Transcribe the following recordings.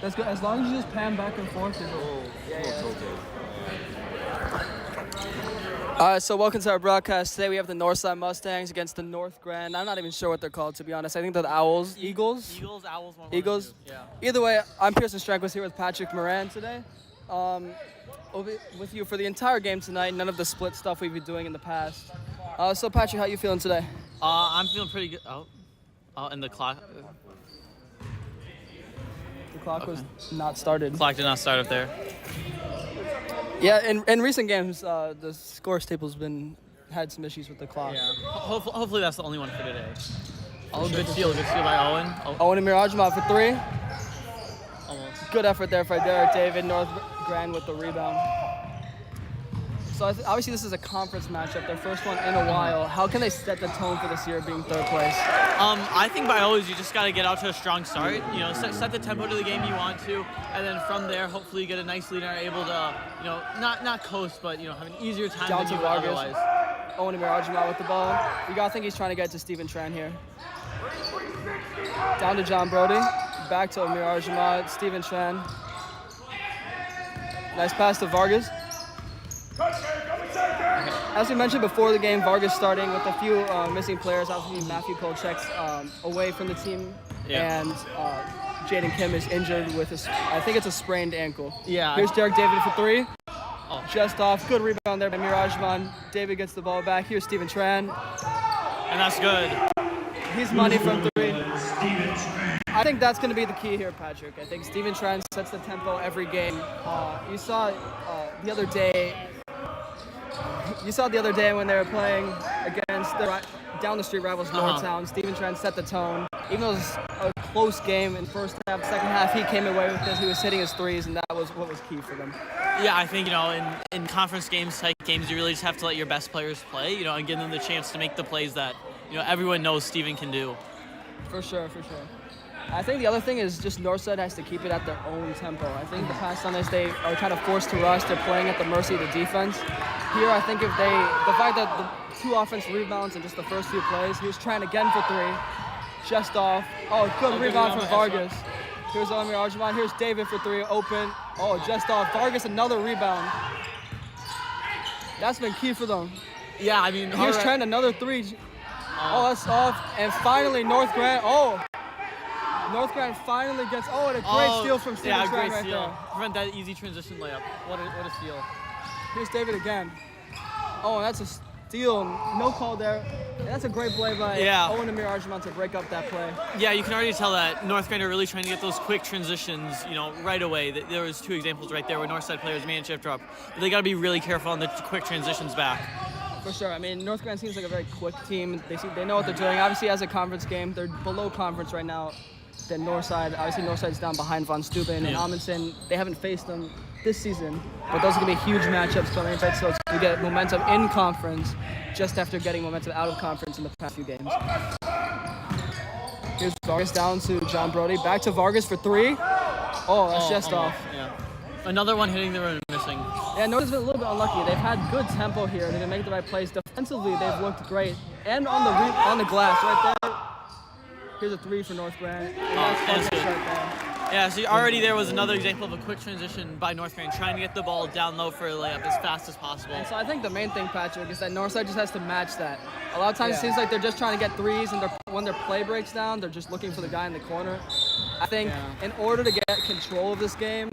That's good. As long as you just pan back and forth. So welcome to our broadcast. Today we have the Northside Mustangs against the Northgrand. I'm not even sure what they're called, to be honest. I think they're the Owls. Eagles? Owls. Eagles? Yeah. Either way, I'm Pearson Strankos here with Patrick Moran today. We'll be with you for the entire game tonight. None of the split stuff we've been doing in the past. So Patrick, how you feeling today? I'm feeling pretty good. And the clock. The clock was not started. Clock did not start up there. Yeah, in recent games, the score table's had some issues with the clock. Yeah. Hopefully that's the only one for today. Good steal by Owen. Owen and Mirajima for three. Almost. Good effort there for Derek David. Northgrand with the rebound. So obviously this is a conference matchup, their first one in a while. How can they set the tone for this year being third place? I think by always you just got to get out to a strong start. You know, set the tempo to the game you want to, and then from there hopefully you get a nice lead and are able to, not coast, but have an easier time down than to you would Vargas. otherwise. Owen and Mirajima with the ball. You gotta think he's trying to get to Steven Tran here. Down to John Brody. Back to Mirajima. Steven Tran. Nice pass to Vargas. As we mentioned before the game, Vargas starting with a few missing players. Obviously, Matthew Kolchek's away from the team, and Jaden Kim is injured with I think it's a sprained ankle. Yeah. Here's Derek David for three. Just off. Good rebound there by Mirajman. David gets the ball back. Here's Steven Tran. And that's good. He's money from three. I think that's going to be the key here, Patrick. I think Steven Tran sets the tempo every game. You saw the other day. You saw the other day when they were playing against the down the street rivals Northtown. Steven Tran set the tone. Even though it was a close game in first half, second half, he came away with this. He was hitting his threes, and that was what was key for them. Yeah, I think, in conference type games, you really just have to let your best players play, and give them the chance to make the plays that, everyone knows Steven can do. For sure. I think the other thing is just Northside has to keep it at their own tempo. I think the past Sundays they are kind of forced to rush. They're playing at the mercy of the defense. Here, I think the fact that the two offensive rebounds in just the first few plays, he was trying again for three. Just off. Good rebound from Vargas. Here's Owen Mirajman. Here's David for three. Open. Just off. Vargas, another rebound. That's been key for them. Yeah, Here's Trent, another three. That's off. And finally, Northgrand. Northgrand finally gets. And a great steal from Steven Tran great right steal. there. Prevent that easy transition layup. What a steal. Here's David again. And that's a steal. No call there. And that's a great play by Owen and Mirajman to break up that play. Yeah, you can already tell that Northgrand are really trying to get those quick transitions, right away. There was two examples right there where Northside players man shift drop. But they got to be really careful on the quick transitions back. For sure. Northgrand seems like a very quick team. They know what they're doing. Obviously, as a conference game, they're below conference right now than Northside. Obviously, Northside's down behind Von Steuben and Amundsen. They haven't faced them this season, but those are going to be huge matchups coming in. So we get momentum in conference just after getting momentum out of conference in the past few games. Here's Vargas down to John Brody. Back to Vargas for three. That's just off. Yeah. Another one hitting the rim missing. Yeah, North's been a little bit unlucky. They've had good tempo here. They've been making the right plays. Defensively, they've looked great. And on the glass right there. Here's a three for Northgrand. That's good. Right there. Yeah, so already there was another example of a quick transition by Northgrand, trying to get the ball down low for a layup as fast as possible. And so I think the main thing, Patrick, is that Northside just has to match that. A lot of times it seems like they're just trying to get threes, and when their play breaks down, they're just looking for the guy in the corner. I think in order to get control of this game,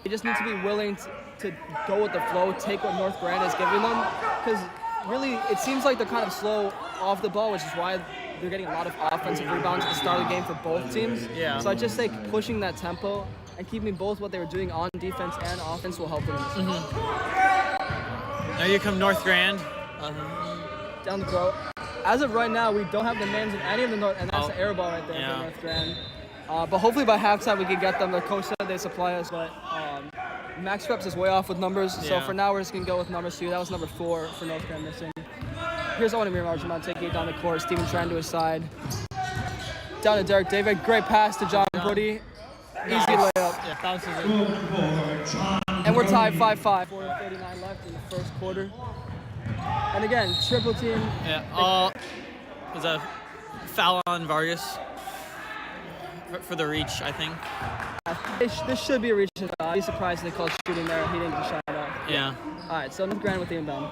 they just need to be willing to go with the flow, take what Northgrand is giving them, because really it seems like they're kind of slow off the ball, which is why they're getting a lot of offensive rebounds at the start of the game for both teams. Yeah. So I just think pushing that tempo and keeping both what they were doing on defense and offense will help them in this game. Now here come Northgrand. Down the throat. As of right now, we don't have the names of any of the North, and that's the air ball right there for Northgrand. But hopefully by halftime we can get them. The coach said they supply us, but Max Preps is way off with numbers. So for now we're just gonna go with number 2. That was number 4 for Northgrand missing. Here's Owen Mirajman taking it down the court. Steven Tran to his side. Down to Derek David. Great pass to John Brody. Easy layup. Yeah, bounces in. And we're tied 5-5. 4:39 left in the first quarter. And again, triple team. Yeah. Was a foul on Vargas for the reach, I think. This should be a reach. I'd be surprised if they called shooting there. He didn't get the shot off. Yeah. All right, so Northgrand with the inbound.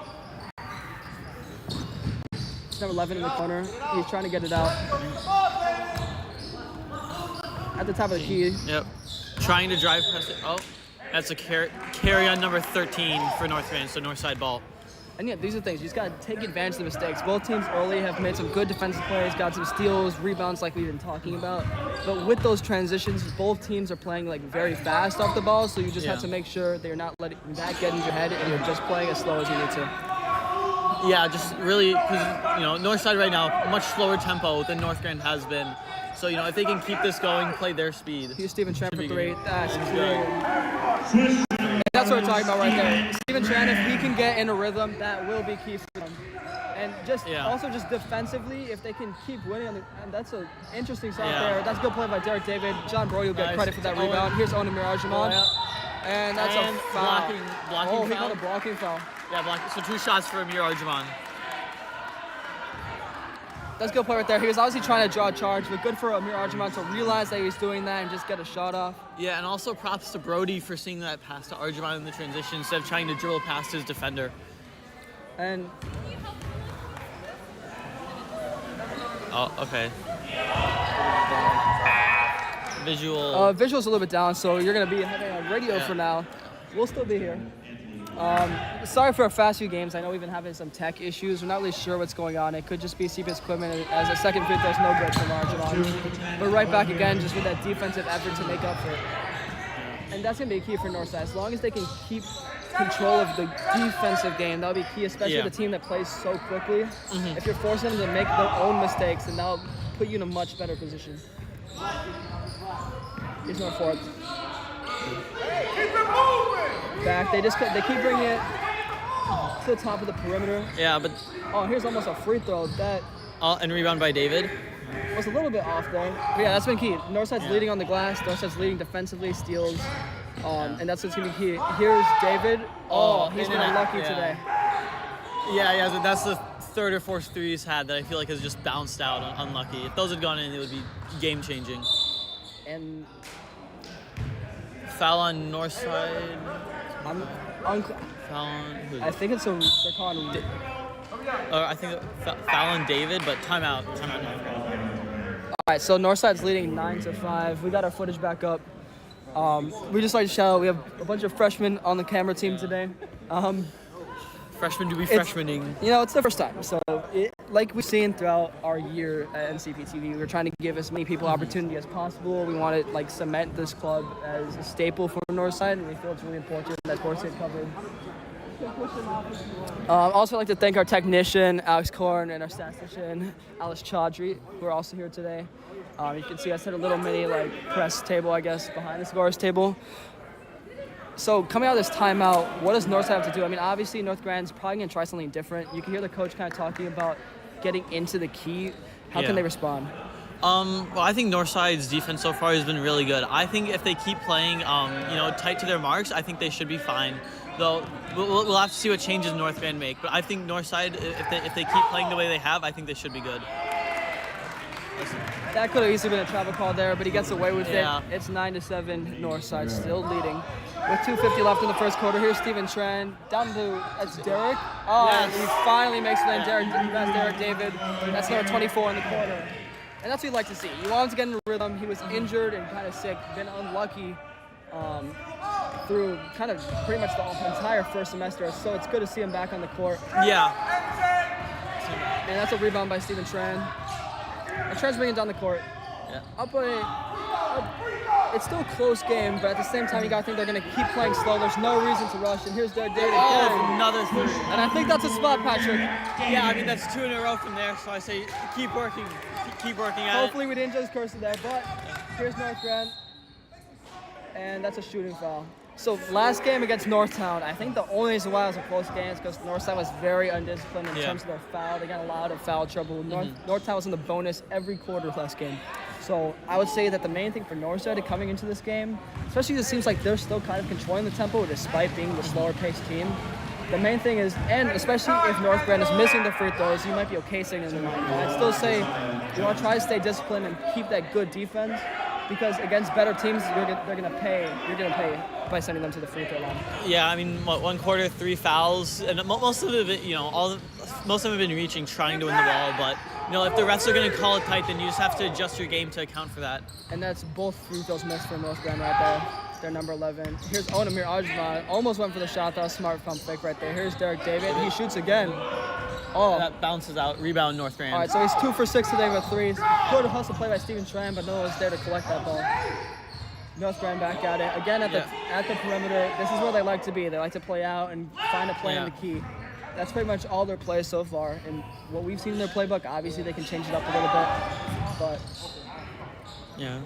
Number 11 in the corner. He's trying to get it out. At the top of the key. Yep. Trying to drive press it. Oh, that's a carry on number 13 for Northgrand, so north side ball. And yeah, these are things. You just got to take advantage of the mistakes. Both teams early have made some good defensive plays, got some steals, rebounds like we've been talking about. But with those transitions, both teams are playing like very fast off the ball, so you just have to make sure that you're not letting that get into your head and you're just playing as slow as you need to. Yeah, just really, because, north side right now, much slower tempo than Northgrand has been. So, if they can keep this going, play their speed. Here's Steven Tran for 3. That's good. That's what we're talking about right there. Steven Tran, if he can get in a rhythm, that will be key for them. And also defensively, if they can keep winning, and that's an interesting shot there. That's a good play by Derek David. John Brody will get credit for that rebound. Here's Owen Mirageman. And that's a foul. Blocking foul. He got a blocking foul. Yeah, blocking. So 2 shots for Amir Arjman. That's a good play right there. He was obviously trying to draw a charge, but good for Amir Arjman to realize that he was doing that and just get a shot off. Yeah, and also props to Brody for seeing that pass to Arjman in the transition instead of trying to dribble past his defender. And okay. Visual's a little bit down, so you're gonna be having a radio for now. We'll still be here. Sorry for our fast few games. I know we've been having some tech issues. We're not really sure what's going on. It could just be CPS equipment as a second free throw's no good for Arjman. But right back again, just with that defensive effort to make up for it. And that's going to be key for Northside. As long as they can keep control of the defensive game, that'll be key, especially the team that plays so quickly. If you're forcing them to make their own mistakes, then that'll put you in a much better position. Here's no fourth. Back. They keep bringing it to the top of the perimeter. Yeah, but here's almost a free throw. That and rebound by David. Was a little bit off there. But yeah, that's been key. Northside's leading on the glass. Northside's leading defensively, steals. And that's what's gonna be key. Here's David. He's been unlucky today. Yeah, that's the third or fourth three he's had that I feel like has just bounced out unlucky. If those had gone in, it would be game changing. And foul on north side. Foul on who? I think they're calling I think foul on David, but timeout. All right, so Northside's leading 9-5. We got our footage back up. We just like to shout out, we have a bunch of freshmen on the camera team today. Freshmen to be freshmaning. It's the first time. So, like we've seen throughout our year at NCP TV, we're trying to give as many people opportunity as possible. We want to cement this club as a staple for Northside, and we feel it's really important that sports get covered. Also, I'd like to thank our technician, Alex Korn, and our statistician, Alice Chaudhry, who are also here today. You can see us at a little mini press table, I guess, behind the scorers table. So coming out of this timeout, what does Northside have to do? I mean, obviously Northgrand's probably going to try something different. You can hear the coach kind of talking about getting into the key. How can they respond? Well, I think Northside's defense so far has been really good. I think if they keep playing, tight to their marks, I think they should be fine. Though we'll have to see what changes Northgrand make. But I think Northside, if they keep playing the way they have, I think they should be good. That could have easily been a travel call there, but he gets away with it. It's 9-7. Northside still leading. With 2:50 left in the first quarter, here's Steven Tran. Down to, that's Derek. He finally makes it in. That's Derek David. That's number 24 in the corner. And that's what you'd like to see. You want him to get in a rhythm. He was injured and kind of sick, been unlucky through kind of pretty much the entire first semester. So it's good to see him back on the court. Yeah. And that's a rebound by Steven Tran. And Tran's bringing down the court. It's still a close game, but at the same time, you got to think they're going to keep playing slow. There's no reason to rush. And here's David. Another three. And I think that's a spot, Patrick. Yeah, I mean, that's 2 in a row from there, so I say keep working at it. Hopefully we didn't just curse today, but here's Northgrand. And that's a shooting foul. So last game against Northtown, I think the only reason why it was a close game is because Northside was very undisciplined in terms of their foul. They got a lot of foul trouble. Northtown was in the bonus every quarter last game. So I would say that the main thing for Northside coming into this game, especially because it seems like they're still kind of controlling the tempo despite being the slower paced team. The main thing is, and especially if Northgrand is missing the free throws, you might be okay staying in the line. I'd still say you want to try to stay disciplined and keep that good defense. because against better teams, they're gonna pay. You're gonna pay by sending them to the free throw line. Yeah, I mean, one quarter, 3 fouls, and most of it, most of them have been reaching, trying to win the ball. But if the refs are gonna call it tight, then you just have to adjust your game to account for that. And that's both free throws missed for Northgrand right there. They're number 11. Here's Onamir Ajman. Almost went for the shot. That was smart pump fake right there. Here's Derek David. He shoots again. Oh. That bounces out. Rebound, Northgrand. All right, so he's 2 for 6 today with threes. Good hustle play by Steven Tran, but no one was there to collect that ball. Northgrand back at it. Again, at the perimeter. This is where they like to be. They like to play out and find a play in the key. That's pretty much all their plays so far. And what we've seen in their playbook, obviously they can change it up a little bit. But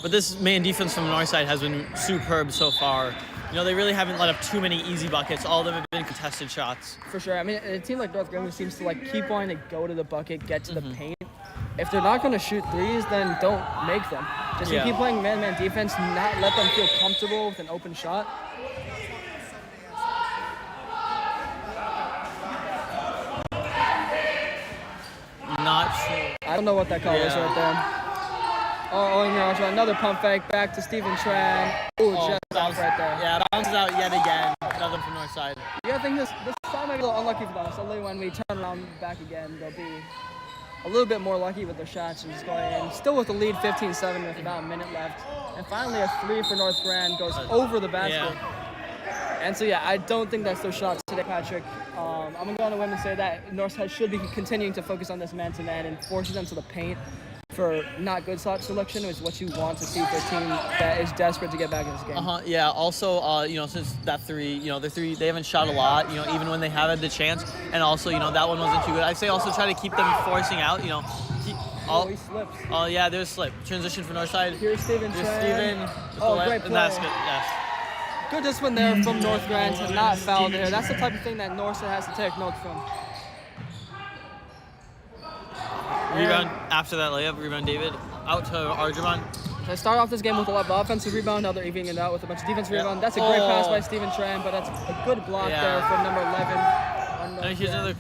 but this man defense from the north side has been superb so far. They really haven't let up too many easy buckets. All of them have been contested shots. For sure. I mean, a team like Northgrand who seems to keep wanting to go to the bucket, get to the paint. If they're not going to shoot threes, then don't make them. Just keep playing man-to-man defense, not let them feel comfortable with an open shot. Not sure. I don't know what that call is right there. Another pump fake back to Steven Tran. Just off right there. Yeah, bounces out yet again. Nothing from north side. Yeah, I think this time might be a little unlucky for them. So when we turn around back again, they'll be a little bit more lucky with their shots and just going in. Still with the lead 15-7 with about a minute left. And finally a 3 for Northgrand goes over the basket. And so I don't think that's their shots today, Patrick. I'm going to go on a whim and say that Northside should be continuing to focus on this man-to-man and forcing them to the paint for not good shot selection is what you want to see for a team that is desperate to get back in this game. Yeah. Also, since that three, they haven't shot a lot. Even when they have had the chance, and also, that one wasn't too good. I'd say also try to keep them forcing out. He slips. Oh yeah, there's slip. Transition for Northside. Here's Steven. Great play. Basket. Yes. Good discipline there from Northgrand to not foul there. That's the type of thing that Northside has to take notes from. Rebound after that layup. Rebound David out to Arjun. They start off this game with a lot of offensive rebound. Now they're evening it out with a bunch of defensive rebound. That's a great pass by Steven Tran, but that's a good block there from number 11. And here's another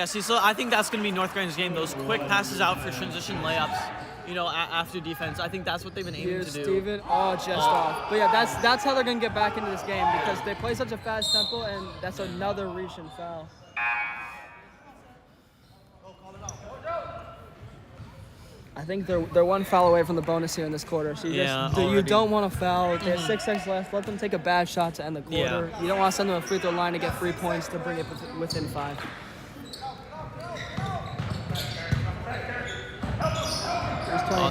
so I think that's going to be Northgrand's game. Those quick passes out for transition layups, after defense. I think that's what they've been aiming to do. Steven, just off. But that's how they're going to get back into this game because they play such a fast tempo, and that's another reach and foul. I think they're one foul away from the bonus here in this quarter. So you don't want to foul. They have 6 seconds left. Let them take a bad shot to end the quarter. You don't want to send them a free throw line to get 3 points to bring it within 5.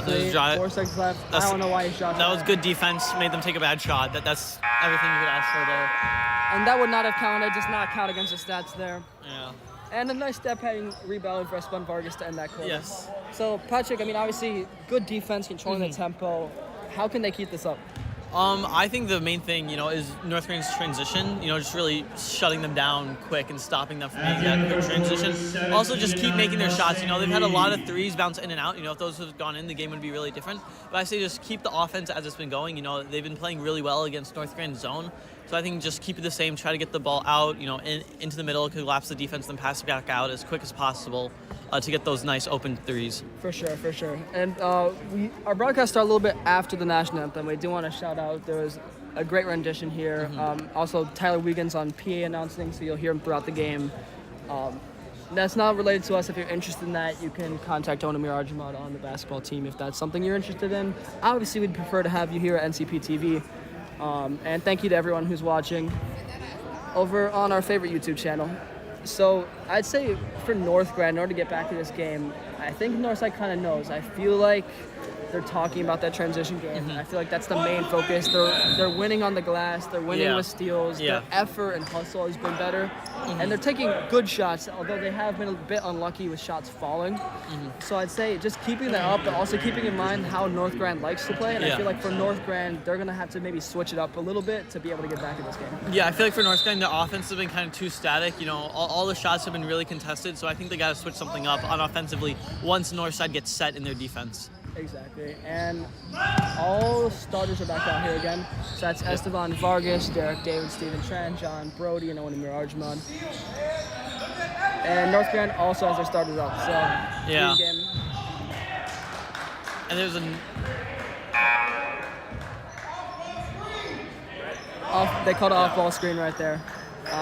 There's 4 seconds left. I don't know why he shot that. Was good defense. Made them take a bad shot. That's everything you could ask for there. And that would not have counted. Just not count against the stats there. Yeah. And a nice step-heading rebound for Espan Vargas to end that quarter. Yes. So, Patrick, obviously, good defense, controlling the tempo. How can they keep this up? I think the main thing, is Northgrand's transition, just really shutting them down quick and stopping them from making that quick transition. Also, just keep making their shots. They've had a lot of threes bounce in and out. If those have gone in, the game would be really different. But I say just keep the offense as it's been going. They've been playing really well against Northgrand's zone. So I think just keep it the same. Try to get the ball out, into the middle, collapse the defense, then pass it back out as quick as possible to get those nice open threes. For sure. And our broadcast started a little bit after the national anthem. We do want to shout out. There was a great rendition here. Also, Tyler Wiegand's on PA announcing, so you'll hear him throughout the game. That's not related to us. If you're interested in that, you can contact Onamir Arjumad on the basketball team if that's something you're interested in. Obviously, we'd prefer to have you here at NCP TV. And thank you to everyone who's watching over on our favorite YouTube channel. So I'd say for Northgrand, in order to get back to this game, I think Northside kind of knows. I feel like they're talking about that transition game. I feel like that's the main focus. They're winning on the glass. They're winning with steals. Their effort and hustle has been better. And they're taking good shots, although they have been a bit unlucky with shots falling. So I'd say just keeping that up, but also keeping in mind how Northgrand likes to play. And I feel like for Northgrand, they're going to have to maybe switch it up a little bit to be able to get back in this game. Yeah, I feel like for Northgrand, their offense has been kind of too static. All the shots have been really contested, so I think they got to switch something up on offensively once Northside gets set in their defense. Exactly, and all starters are back out here again. So that's Esteban Vargas, Derek David, Steven Tran, John Brody, and Onamir Arjumad. And Northgrand also has their starters up. So And there's They called it off-ball screen right there.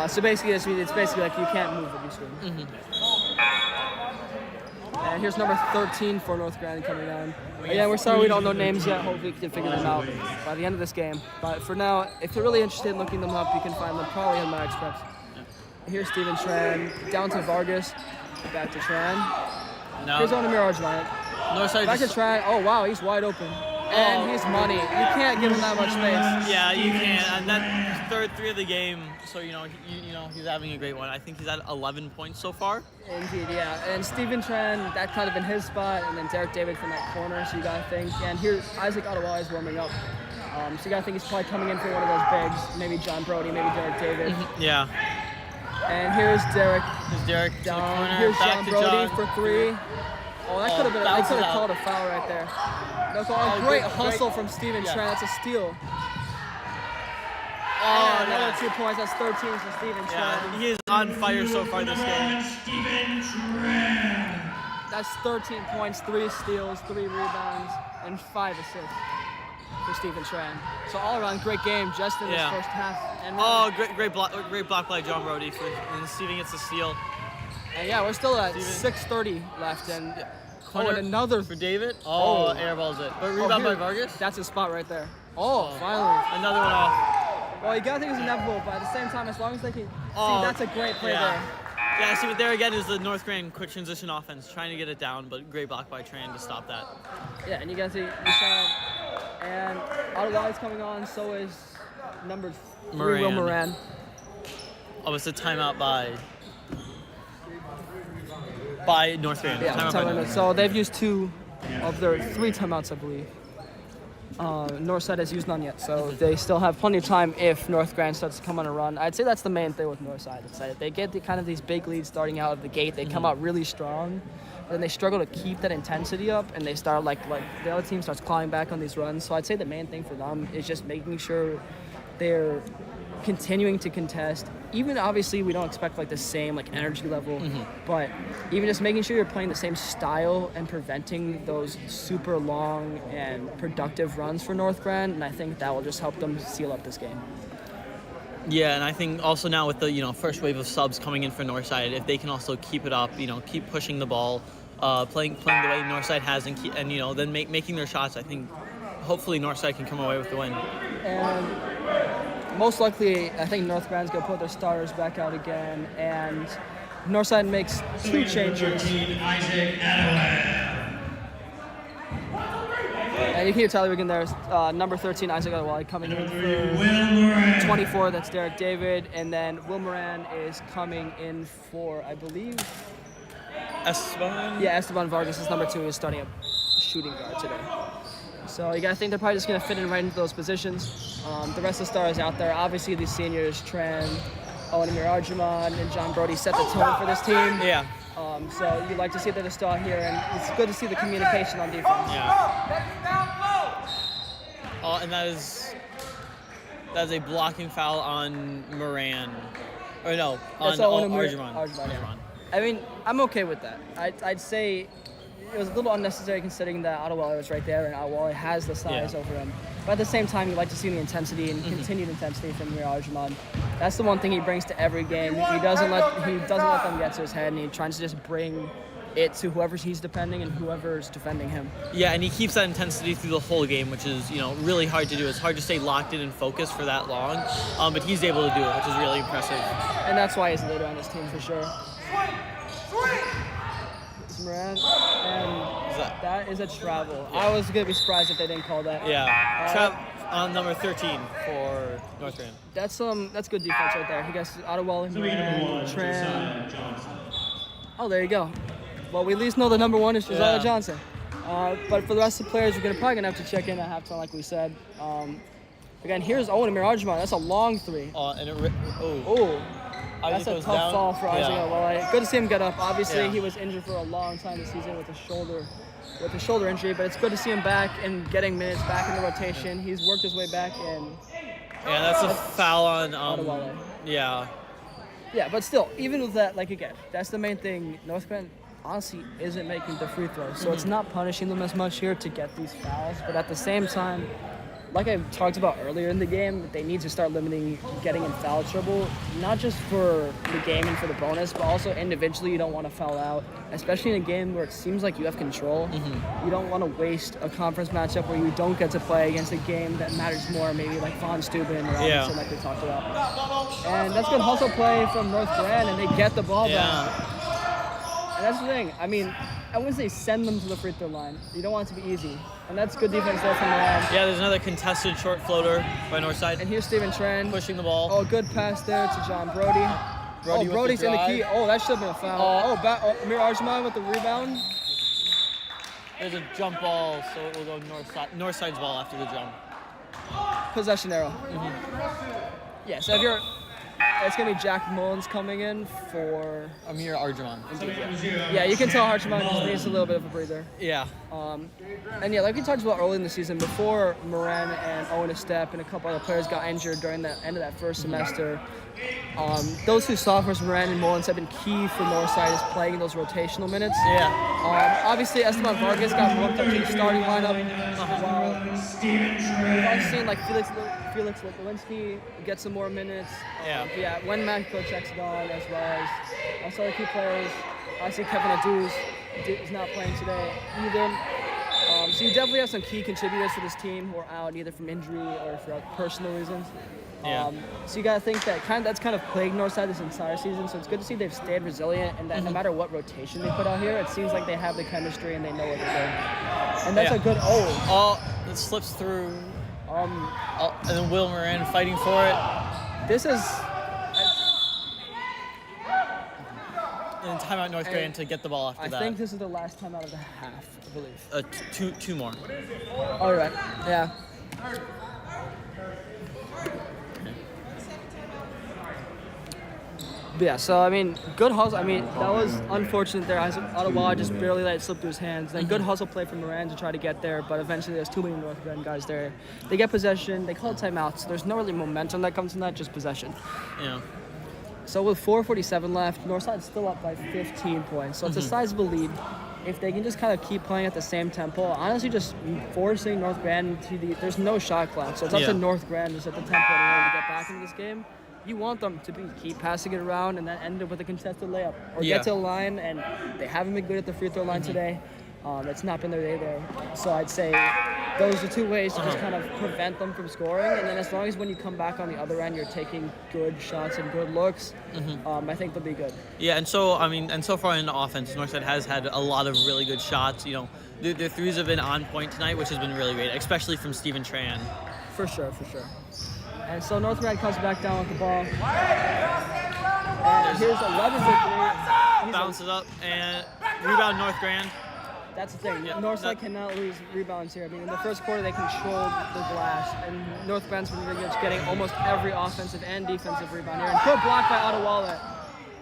So basically, it's basically like you can't move with your screen. And here's number 13 for Northgrand coming on. Again, we're sorry we don't know names yet. Hopefully we can figure them out by the end of this game. But for now, if you're really interested in looking them up, you can find them probably in my Express. Here's Steven Tran, down to Vargas, back to Tran. No. Here's Onamir Arjman. Northside Back to Tran. Oh wow, he's wide open. And he's money. You can't give him that much space. Yeah, you can. And that third three of the game, so he's having a great one. I think he's at 11 points so far. Indeed, yeah. And Steven Tran, that kind of in his spot, and then Derek David from that corner. So you gotta think. And here Isaac Ottawa is warming up. So you gotta think he's probably coming in for one of those bigs. Maybe John Brody, maybe Derek David. Yeah. And here's Derek. Here's Derek down. to the corner. Here's Back John to Brody John. for three. Oh, that could have been. They could have called a foul right there. No call. Great hustle from Steven Tran. That's a steal. Oh, another 2 points. That's 13 for Steven Tran. Yeah, he is on fire so far this game. That's 13 points, 3 steals, 3 rebounds, and 5 assists for Steven Tran. So all around, great game just in this first half. And great block by John Brody for Steven gets the steal. And yeah, we're still at 6:30 left, and and another for David. Airballs it. But rebound by Vargas. That's his spot right there. Finally. Another one off. Well, you gotta think it's inevitable, but at the same time, as long as they can see, that's a great play there. Yeah, see, but there again is the Northgrand quick transition offense, trying to get it down, but great block by Tran to stop that. Yeah, and you guys see, and Ottawa is coming on, so is number 3, Will Moran. Oh, it's a timeout by Northgrand. Yeah, timeout. So they've used 2 of their 3 timeouts, I believe. Northside has used none yet, so they still have plenty of time if Northgrand starts to come on a run. I'd say that's the main thing with Northside. It's that they get kind of these big leads starting out of the gate. They come out really strong, but then they struggle to keep that intensity up, and they start like the other team starts clawing back on these runs. So I'd say the main thing for them is just making sure they're continuing to contest. Even obviously we don't expect like the same like energy level, but even just making sure you're playing the same style and preventing those super long and productive runs for Northgrand, and I think that will just help them seal up this game. Yeah, and I think also now with the first wave of subs coming in for Northside, if they can also keep it up, keep pushing the ball, playing the way Northside has, and then making their shots, I think hopefully Northside can come away with the win. And most likely, I think Northgrand's going to put their starters back out again, and Northside makes 2 changes. And you can hear Tyler Wiggin there. Number 13, Isaac Ottawa, coming in for 24, that's Derek David, and then Will Moran is coming in for, I believe, Esteban? Yeah, Esteban Vargas is number 2. He's starting a shooting guard today. So you gotta think they're probably just gonna fit in right into those positions. The rest of the stars out there, obviously these seniors, Tran, Onamir Arjman, and John Brody set the tone for this team. Yeah. So you'd like to see that they start here, and it's good to see the communication on defense. Yeah. And that is a blocking foul on Moran. Or no, on Arjman. Yeah. I mean, I'm okay with that. I'd say it was a little unnecessary considering that Ottawa was right there and Ottawa has the size over him. But at the same time, you like to see the intensity and continued intensity from Onamir Arjman. That's the one thing he brings to every game. He doesn't let them get to his head, and he tries to just bring it to whoever he's defending and whoever's defending him. Yeah, and he keeps that intensity through the whole game, which is really hard to do. It's hard to stay locked in and focused for that long, but he's able to do it, which is really impressive. And that's why he's a leader on this team for sure. Moran, and that is a travel. Yeah. I was going to be surprised if they didn't call that. Yeah, on number 13 for Northgrand. That's good defense right there. He got Ottawa and Tran. Oh, there you go. Well, we at least know the number 1 is Josiah Johnson. But for the rest of the players, we're probably going to have to check in at halftime, like we said. Again, here's Onamir Arjman. That's a long 3. That's a tough fall for Isaac Ottawa. Good to see him get up. Obviously, he was injured for a long time this season with a shoulder injury, but it's good to see him back and getting minutes back in the rotation. He's worked his way back in. Yeah, that's a foul on Ottawa. Yeah, but still, even with that, again, that's the main thing. Northgrand honestly isn't making the free throws, so it's not punishing them as much here to get these fouls. But at the same time, like I talked about earlier in the game, they need to start limiting getting in foul trouble, not just for the game and for the bonus, but also individually you don't want to foul out, especially in a game where it seems like you have control. You don't want to waste a conference matchup where you don't get to play against a game that matters more, maybe like Von Steuben or Robinson, like we talked about. And that's good hustle play from Northgrand, and they get the ball back. And that's the thing. I mean, I wouldn't say send them to the free throw line. You don't want it to be easy. And that's good defense there from Moran. Yeah, there's another contested short floater by Northside. And here's Steven Tran. Pushing the ball. Oh, good pass there to John Brody. Brody's in the key. Oh, that should have been a foul. Amir Arjman with the rebound. There's a jump ball, so it will go Northside's ball after the jump. Possession arrow. Yeah, so if you're... It's going to be Jack Mullins coming in for... Amir Arjman. Yeah, you can tell Arjman just needs a little bit of a breather. Yeah. And yeah, like we talked about early in the season, before Moran and Owen Estep and a couple other players got injured during the end of that first semester, those two sophomores, Moran and Mullins, have been key for Northside, is playing in those rotational minutes. Yeah. Obviously, Esteban Vargas got moved up to the starting lineup. We've also seen like Felix Lewinsky get some more minutes. Yeah. When Matt Kochek's gone, as well as also the key players. I see Kevin Aduz is not playing today either. So you definitely have some key contributors for this team who are out either from injury or for personal reasons. So you got to think that that's kind of plagued Northside this entire season. So it's good to see they've stayed resilient, and that no matter what rotation they put out here, it seems like they have the chemistry and they know what they're doing. And that's a good it slips through. And then Will Moran fighting for it. This is... And timeout Northgrand to get the ball after that. I think this is the last time out of the half, I believe. Two more. All right. Yeah. But yeah, so I mean, good hustle. I mean, that was unfortunate there. Ottawa just barely let it slip through his hands. Then good hustle play from Moran to try to get there, but eventually there's too many Northgrand guys there. They get possession. They call timeouts. So there's no really momentum that comes from that, just possession. Yeah. So with 4:47 left, Northside's still up by 15 points. So it's a sizable lead. If they can just kind of keep playing at the same tempo, honestly, just forcing Northgrand to there's no shot clock. So it's up to Northgrand to set the tempo in order to get back into this game. You want them to keep passing it around and then end up with a contested layup or get to the line, and they haven't been good at the free throw line today. It's not been their day there. So I'd say those are two ways to just kind of prevent them from scoring. And then as long as when you come back on the other end, you're taking good shots and good looks, I think they'll be good. Yeah, and so far in the offense, Northside has had a lot of really good shots. You know, their threes have been on point tonight, which has been really great, especially from Steven Tran. For sure. And so Northgrand comes back down with the ball. And here's 11 victory. Bounces up and rebound Northgrand. That's the thing. Northside cannot lose rebounds here. I mean, in the first quarter, they controlled the glass, and Northgrand's been really good, getting almost every offensive and defensive rebound here. And good block by Ottawala.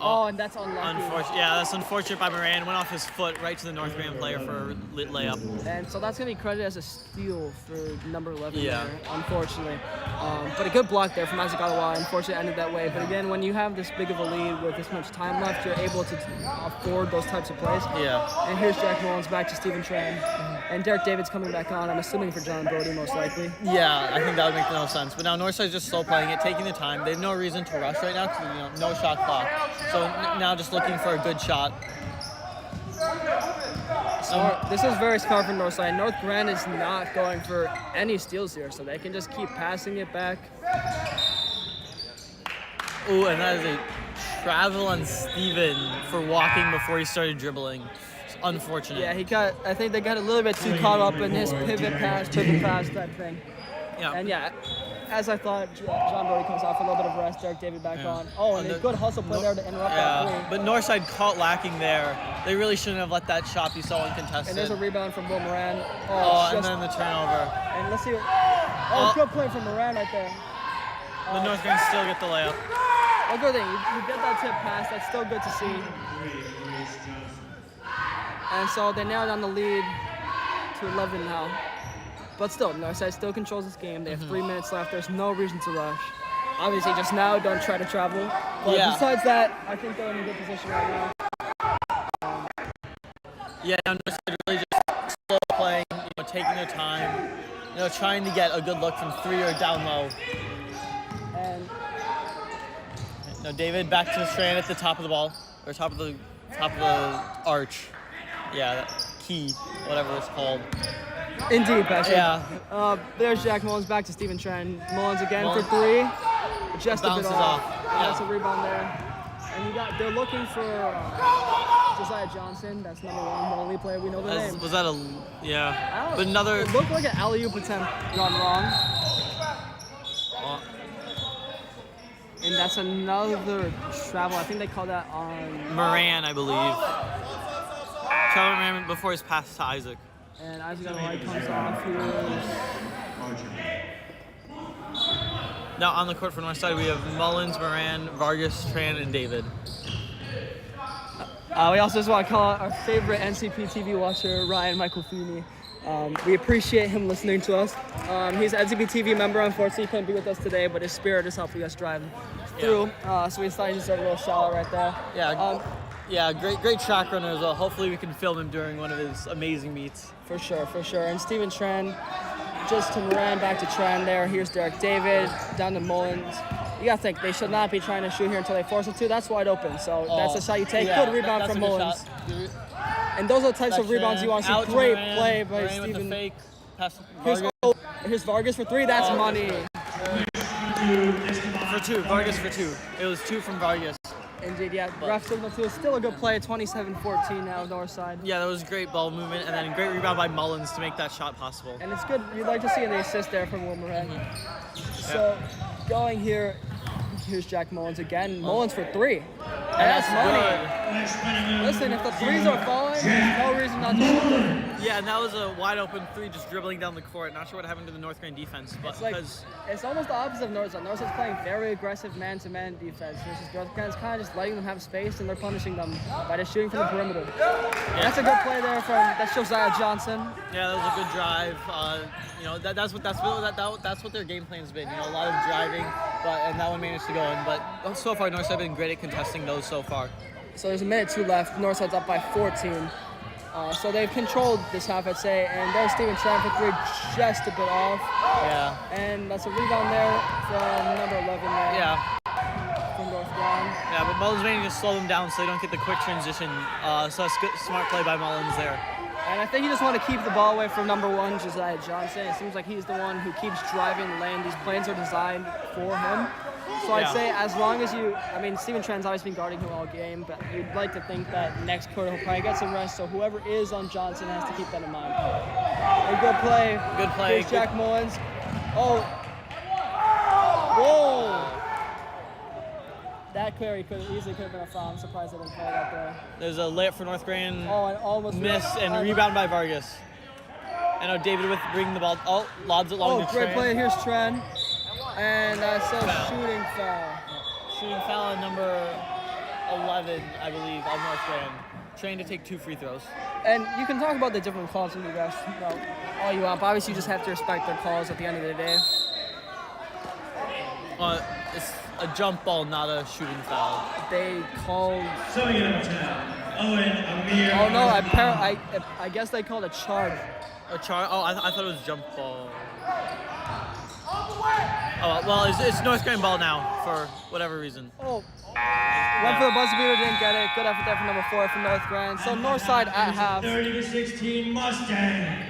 Oh, and that's unlucky. That's unfortunate by Moran. Went off his foot right to the Northgrand player for a layup. And so that's going to be credited as a steal for number 11 there, unfortunately. But a good block there from Isaac Ottawa. Unfortunately, ended that way. But again, when you have this big of a lead with this much time left, you're able to afford those types of plays. Yeah. And here's Jack Mullins back to Steven Tran. And Derek David's coming back on, I'm assuming for John Brody most likely. Yeah, I think that would make no sense. But now Northside's just slow playing it, taking the time. They have no reason to rush right now because no shot clock. So now just looking for a good shot. This is very smart from Northside. Northgrand is not going for any steals here, so they can just keep passing it back. Ooh, and that is a travel on Steven for walking before he started dribbling. It's unfortunate. Yeah, I think they got a little bit too caught up in his pivot pass type thing. Yeah. And as I thought, John Brody comes off a little bit of rest, Derek David back on. Oh, and a good hustle play there to interrupt that three. But Northside caught lacking there. They really shouldn't have let that shot be so uncontested. And there's a rebound from Will Moran. And then the turnover. And let's see. Good play from Moran right there. The Northgrand still get the layup. A good thing. You get that tip pass. That's still good to see. And so they narrowed down the lead to 11 now. But still, Northside still controls this game. They have 3 minutes left. There's no reason to rush. Obviously, just now, don't try to travel. But besides that, I think they're in a good position right now. Northside really just slow playing, taking their time. trying to get a good look from 3 or down low. And Now David back to Strand at the top of the ball, or top of the arch. Yeah, key, whatever it's called. indeed, Patrick. Yeah. There's Jack Mullins back to Steven Trent. Mullins again Mullins. for 3. Just a bit Bounces off. off. That's a rebound there. And they're looking for Josiah Johnson. That's number 1, the only player we know the name. Was that a yeah? But another. It looked like an alley-oop attempt gone wrong. And that's another travel. I think they call that on Moran, I believe. Travel Moran before his pass to Isaac. And Isaac Light comes off. Here's Now on the court for Northside, we have Mullins, Moran, Vargas, Tran, and David. We also just want to call out our favorite NCP TV watcher, Ryan Michael Feeney. We appreciate him listening to us. He's an NCP TV member. Unfortunately, he couldn't be with us today, but his spirit is helping us drive through. So we decided to just have a little shout out right there. Yeah, great track runner as well. Hopefully we can film him during one of his amazing meets. For sure. And Steven Tran, just to Moran, back to Tran there. Here's Derek David, down to Mullins. You gotta think, they should not be trying to shoot here until they force it to. That's wide open, so that's a shot you take. Good rebound from Mullins. And those are the types of rebounds you want to see. Great play by Steven. With the fake. Pass Here's Vargas for 3. That's money. For 2. Vargas for 2. It was 2 from Vargas. Indeed, yeah. Ref signal 2 is still a good play. 27-14 now, Northside. Yeah, that was great ball movement, and then great rebound by Mullins to make that shot possible. And it's good. You'd like to see the assist there from Will Moran. So, going here, here's Jack Mullins again. Mullins for 3. And that's money. Listen, if the 3s are falling, there's no reason not to shoot them. Yeah, and that was a wide open 3 just dribbling down the court. Not sure what happened to the Northgrand defense, but it's almost the opposite of Northside. Northside's playing very aggressive man-to-man defense versus Northgrand's kind of just letting them have space, and they're punishing them by just shooting from the perimeter. Yeah. That's a good play there that's Josiah Johnson. Yeah, that was a good drive. That's what their game plan's been. A lot of driving, and that one managed to go in. But so far, Northside have been great at contesting those so far. So there's a minute 2 left. Northside's up by 14. So they've controlled this half, I'd say. And there's Steven Tran for 3, just a bit off. Yeah. And that's a rebound there from number 11 there. Yeah. From Northgrand. Yeah, but Mullins managed to slow them down so they don't get the quick transition. So it's good, smart play by Mullins there. And I think he just wanted to keep the ball away from number 1, Josiah Johnson. It seems like he's the one who keeps driving the lane. These plays are designed for him. So I'd say as long as Steven Tran's always been guarding him all game, but you'd like to think that next quarter he'll probably get some rest, so whoever is on Johnson has to keep that in mind. A good play. Good play. Here's Jack Mullins. Oh. Whoa. That query easily could have been a foul. I'm surprised they didn't call that there. There's a layup for Northgrand. Oh, and almost miss and rebound by Vargas. And David with bringing the ball. Oh, lobs it long to Tran. Great play. Here's Tran. And that's a shooting foul. Shooting foul at number 11, I believe, on Northgrand. Trying to take 2 free throws. And you can talk about the different calls from you guys all you want, but obviously you just have to respect their calls at the end of the day. It's a jump ball, not a shooting foul. They called... Owen Amir. Oh no, I guess they called a charge. A charge? Oh, I thought it was jump ball. Oh, well, it's Northgrand ball now, for whatever reason. Oh. Went for the buzzer beater, didn't get it. Good effort there for number 4 from Northgrand. So Northside at half. 30-16 Mustang.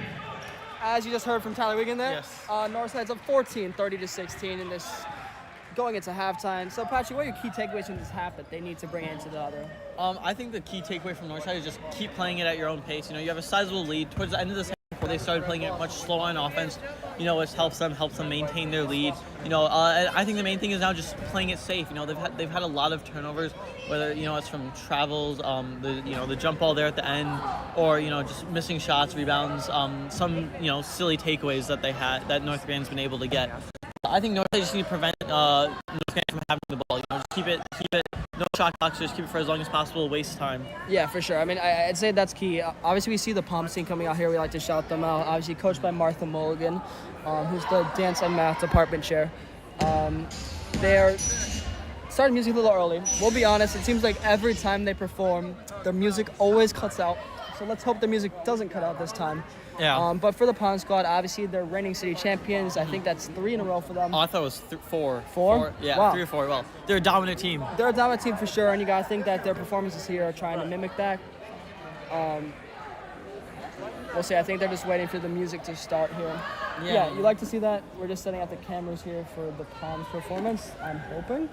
As you just heard from Tyler Wiggin there. Yes. Northside's up 14, 30-16 in this going into halftime. So Patrick, what are your key takeaways from this half that they need to bring into the other? I think the key takeaway from Northside is just keep playing it at your own pace. You have a sizable lead. Towards the end of the second quarter, they started playing it much slower on offense. Which helps them maintain their lead. I think the main thing is now just playing it safe. They've had a lot of turnovers, whether it's from travels, the jump ball there at the end, or just missing shots, rebounds, some silly takeaways that they had that Northgrand's been able to get. I think Northside just need to prevent Northgrand from having the ball. Just keep it, no shot clocks, just keep it for as long as possible, waste time. Yeah, for sure. I'd say that's key. Obviously, we see the Palm scene coming out here. We like to shout them out. Obviously, coached by Martha Mulligan, who's the dance and math department chair. They're starting music a little early. We'll be honest, it seems like every time they perform, their music always cuts out. So let's hope the music doesn't cut out this time. Yeah. But for the Palm squad, obviously they're reigning city champions. I think that's 3 in a row for them. Oh, I thought it was 4. 4? Yeah, Wow. 3 or 4. Well, they're a dominant team. They're a dominant team for sure, and you gotta think that their performances here are trying to mimic that. We'll see. I think they're just waiting for the music to start here. Yeah, you like to see that? We're just setting up the cameras here for the Palms performance. I'm hoping.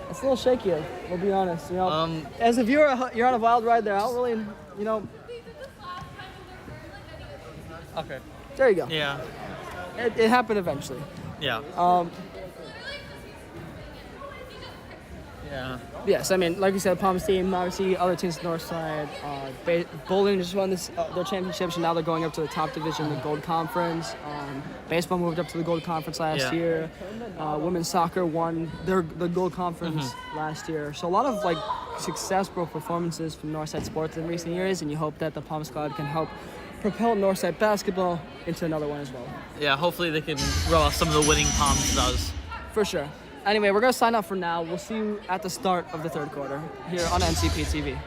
It's a little shaky, we'll be honest. You know, as a viewer, you're on a wild ride there. I don't really, you know. Okay. There you go. Yeah. It happened eventually. Yeah. Yeah. Yes, I mean, like you said, Palms team, obviously other teams north side. Bowling just won their championships, and now they're going up to the top division, the Gold Conference. Baseball moved up to the Gold Conference last year. Women's soccer won the Gold Conference last year. So a lot of like successful performances from Northside sports in recent years, and you hope that the Palm squad can help propel Northside basketball into another one as well. Yeah, hopefully they can roll off some of the winning Palms does. For sure. Anyway, we're going to sign up for now. We'll see you at the start of the third quarter here on NCP TV.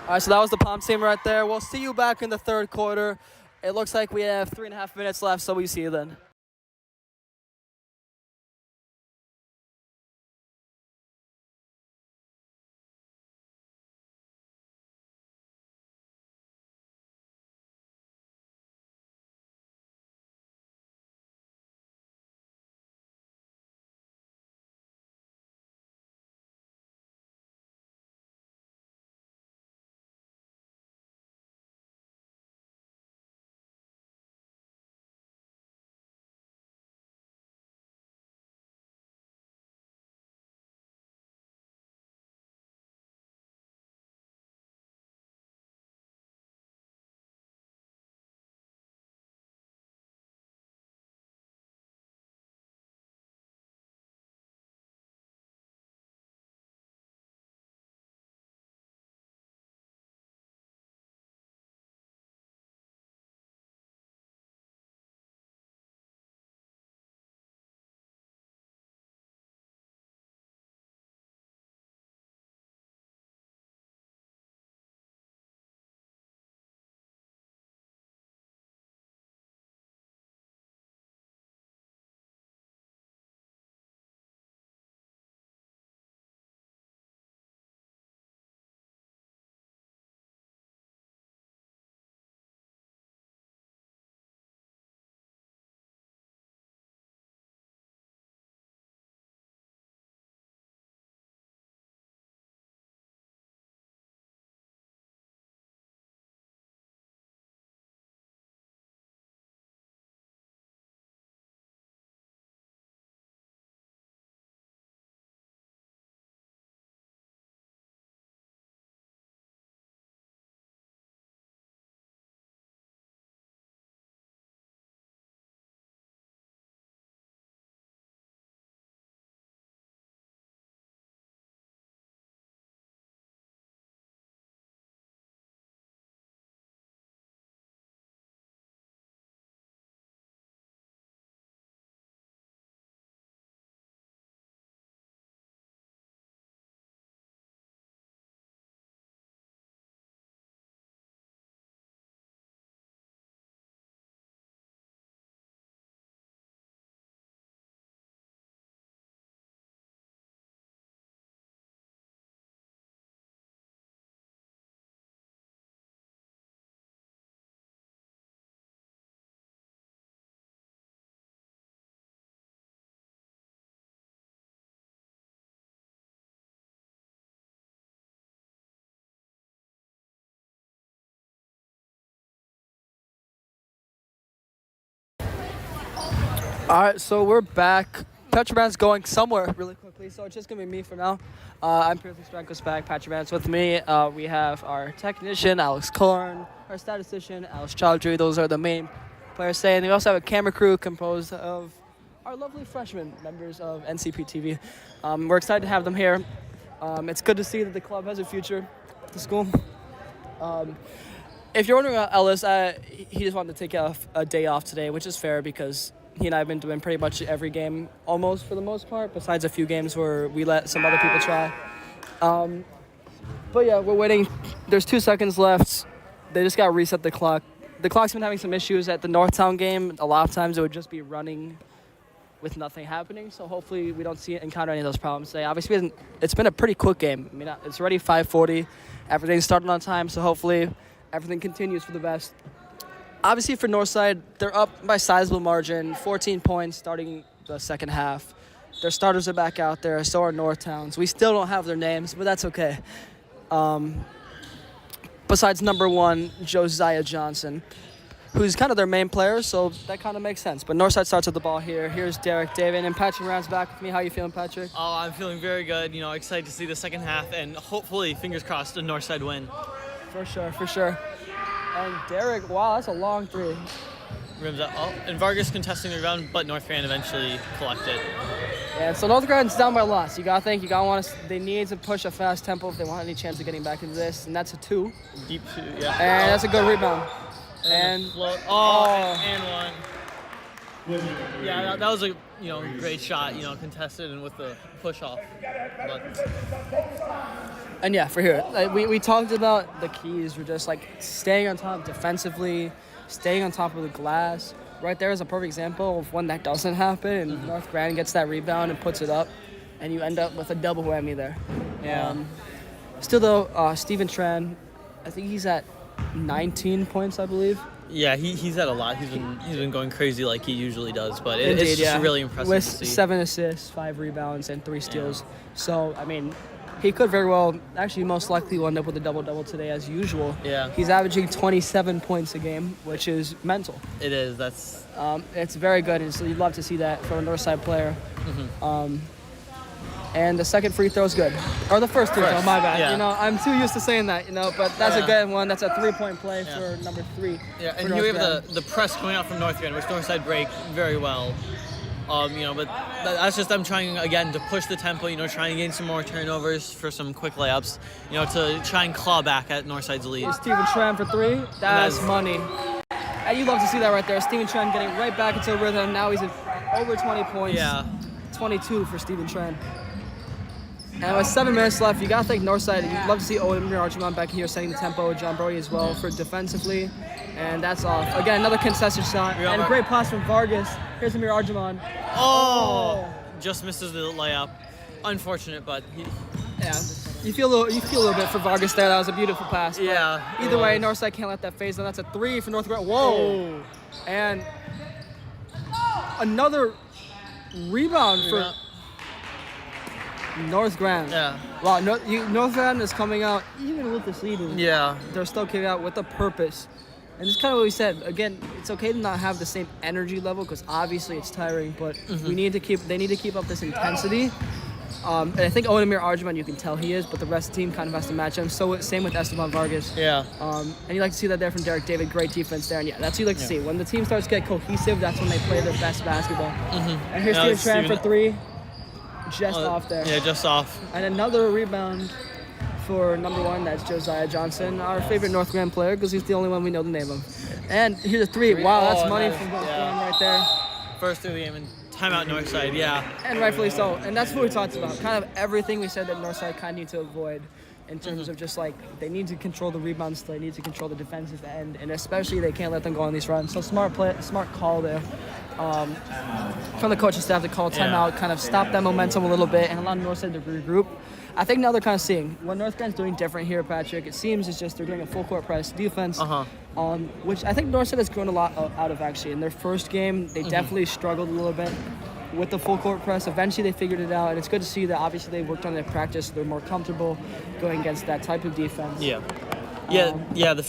All right, so that was the Palms team right there. We'll see you back in the third quarter. It looks like we have 3.5 minutes left, so we see you then. All right, so we're back. Petrobras going somewhere really quickly, so it's just going to be me for now. I'm Pierce Strankos back. Petrobras with me. We have our technician, Alex Korn, our statistician, Alex Chaudhry. Those are the main players today. And we also have a camera crew composed of our lovely freshmen, members of NCP TV. We're excited to have them here. It's good to see that the club has a future at the school. If you're wondering about Ellis, he just wanted to take a day off today, which is fair because he and I have been doing pretty much every game almost for the most part, besides a few games where we let some other people try. But yeah, we're waiting. There's 2 seconds left. They just got to reset the clock. The clock's been having some issues at the Northtown game. A lot of times it would just be running with nothing happening, so hopefully we don't encounter any of those problems today. Obviously, it's been a pretty quick game. I mean, it's already 5:40. Everything's starting on time, so hopefully everything continues for the best. Obviously, for Northside, they're up by sizable margin, 14 points starting the second half. Their starters are back out there, so are Northtowns. We still don't have their names, but that's okay. Besides number 1, Josiah Johnson, who's kind of their main player, so that kind of makes sense. But Northside starts with the ball here. Here's Derek David, and Patrick Brown's back with me. How you feeling, Patrick? Oh, I'm feeling very good. Excited to see the second half, and hopefully, fingers crossed, a Northside win. For sure. And Derek, wow, that's a long three. Rims up. Oh, and Vargas contesting the rebound, but Northgrand eventually collected. Yeah, so Northgrand's down by a lot. So they need to push a fast tempo if they want any chance of getting back into this, and that's a 2. Deep 2, yeah. And that's a good rebound. And one. Yeah, that was a great shot. Contested and with the push off. And yeah, for here, we talked about the keys. We're just staying on top defensively, staying on top of the glass. Right there is a perfect example of when that doesn't happen, and Northgrand gets that rebound and puts it up, and you end up with a double whammy there. Yeah. Still though, Steven Tran, I think he's at 19 points, I believe. Yeah, he's had a lot. He's been going crazy like he usually does, but it's just really impressive with to see. 7 assists, 5 rebounds, and 3 steals. Yeah. So, I mean, he could very well, actually most likely will end up with a double-double today as usual. Yeah. He's averaging 27 points a game, which is mental. It is. That's. It's very good, and so you'd love to see that from a Northside player. Mm-hmm. And the second free throw is good. Or the first free throw, my bad. Yeah. I'm too used to saying that, but that's a good one. That's a 3-point play for number 3. Yeah, and here we have the press coming out from Northgrand, which Northside break very well. But that's just them trying, again, to push the tempo, trying to gain some more turnovers for some quick layups, to try and claw back at Northside's lead. Steven Tran for 3. That's money. And you love to see that right there. Steven Tran getting right back into rhythm. Now he's at over 20 points. Yeah. 22 for Steven Tran. And with 7 minutes left, you got to think Northside. You'd love to see Owen Archibald back here setting the tempo. John Brody as well for defensively. And that's off. Again, another contested shot. And a great pass from Vargas. Here's Amir Arjumand. Oh! Just misses the layup. Unfortunate, but you feel a little bit for Vargas there. That was a beautiful pass. Yeah. Either way, Northside can't let that phase down. That's a 3 for Northgrand. Whoa! And another rebound for Northgrand. Yeah. Wow, Northgrand is coming out, even with this lead. Yeah. They're still coming out with a purpose. And it's kind of what we said. Again, it's okay to not have the same energy level because obviously it's tiring, but they need to keep up this intensity. And I think Owen Arjumand, you can tell he is, but the rest of the team kind of has to match him. So same with Esteban Vargas. Yeah. And you like to see that there from Derek David. Great defense there. And yeah, that's what you like to see. When the team starts to get cohesive, that's when they play their best basketball. And here's Steven Tran for 3. Just off there. Yeah, just off. And another rebound for number 1. That's Josiah Johnson, our favorite Northgrand player, because he's the only one we know the name of. And here's a 3. Wow, that's money from Northgrand right there. First through the game and timeout Northside, yeah. And rightfully so. And that's what we talked about. Kind of everything we said that Northside kind of need to avoid in terms of just they need to control the rebounds, they need to control the defensive end, and especially they can't let them go on these runs. So smart call there. From the coaching staff to call timeout, kind of stop that momentum a little bit and allow Northside to regroup. I think now they're kind of seeing what Northgrand's doing different here, Patrick. It seems it's just they're doing a full court press defense, which I think Northside has grown a lot out of actually. In their first game, they definitely struggled a little bit with the full court press. Eventually, they figured it out, and it's good to see that. Obviously, they worked on it in practice. So they're more comfortable going against that type of defense. Yeah. The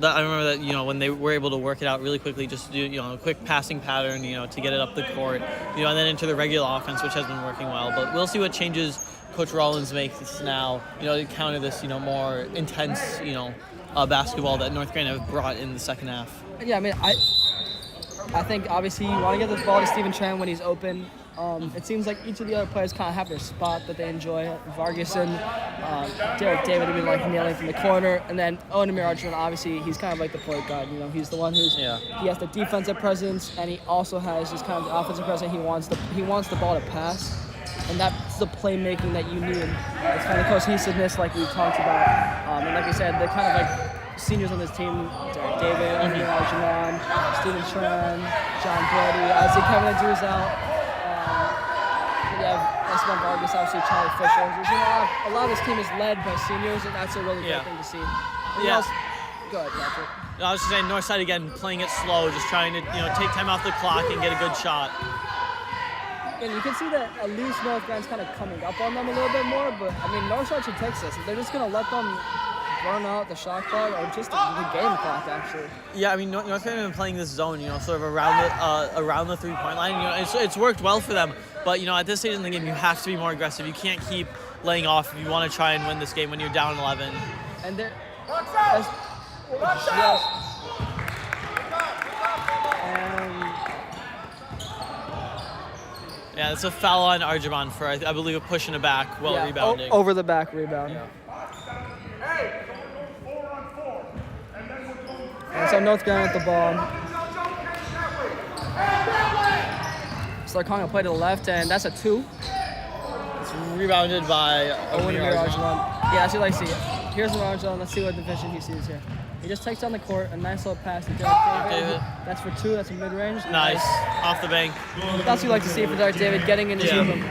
I remember that, you know, when they were able to work it out really quickly, just to do, you know, a quick passing pattern, you know, to get it up the court, you know, and then into the regular offense, which has been working well. But we'll see what changes Coach Rollins makes now, you know, to counter this, you know, more intense, you know, basketball that Northgrand have brought in the second half. Yeah, I mean, I think obviously you want to get this ball to Steven Tran when he's open. It seems like each of the other players kind of have their spot that they enjoy. Vargas and Derek David have been like nailing from the corner, and then Owen Amir Arjun, obviously he's kind of like the point guard. You know, he's the one who's he has the defensive presence, and he also has just kind of the offensive presence. He wants the ball to pass, and that's the playmaking that you need. It's kind of cohesiveness, like we talked about, and like I said, they're kind of like seniors on this team: Derek David, Amir Arjun, Steven Tran, John Brody, obviously Kevin Andrews out. We have Esteban Vargas, obviously Charlie Fisher. You know, a lot of this team is led by seniors, and that's a really great thing to see. Go ahead, Patrick. I was just saying, Northside again, playing it slow, just trying to, you know, take time off the clock and get a good shot. And you can see that at least Northgrand's kind of coming up on them a little bit more, but I mean, Northside should take this. They're just going to let them burn out the shot clock or just the game clock, actually. Yeah, I mean, Northgrand have been playing this zone, you know, sort of around the three-point line. You know, it's worked well for them. But, you know, at this stage in the game, you have to be more aggressive. You can't keep laying off if you want to try and win this game when you're down 11. And there, yeah, it's a foul on Arjaban for, I believe, a push in the back while rebounding. Over the back rebound. Yeah. And so Northgrand with the ball. So they're calling a play to the left, and that's a 2. It's rebounded by Owen Amir Arjun. Yeah, that's what I see. Here's Arjun. Let's see what division he sees here. He just takes down the court, a nice little pass to Derek David. That's for 2. That's a mid-range. Nice. Off the bank. That's what you like to see for Derek David, getting into his rhythm.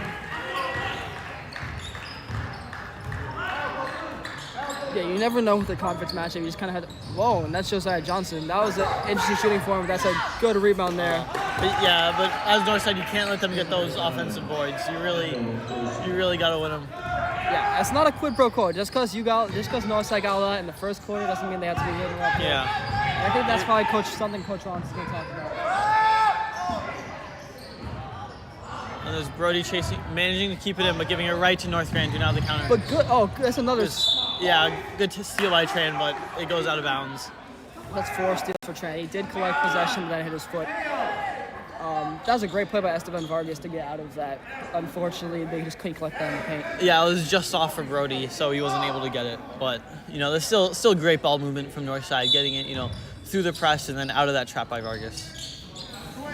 Yeah, you never know with the conference matchup. You just kind of had, whoa, and that's Josiah Johnson. That was an interesting shooting for him. That's a good rebound there. But as Northside, you can't let them get those offensive boards. You really got to win them. Yeah, it's not a quid pro quo. Just because Northside got a lot in the first quarter doesn't mean they have to be hitting up. Yeah. And I think that's probably Coach Ron is going to talk about. And there's Brody managing to keep it in, but giving it right to Northgrand, who now the counter. But good. Oh, that's another. Good steal by Tran, but it goes out of bounds. That's 4 steals for Tran. He did collect possession, but then hit his foot. That was a great play by Esteban Vargas to get out of that. Unfortunately, they just couldn't collect that in the paint. Yeah, it was just off for Brody, so he wasn't able to get it. But, you know, there's still great ball movement from Northside, getting it, you know, through the press and then out of that trap by Vargas.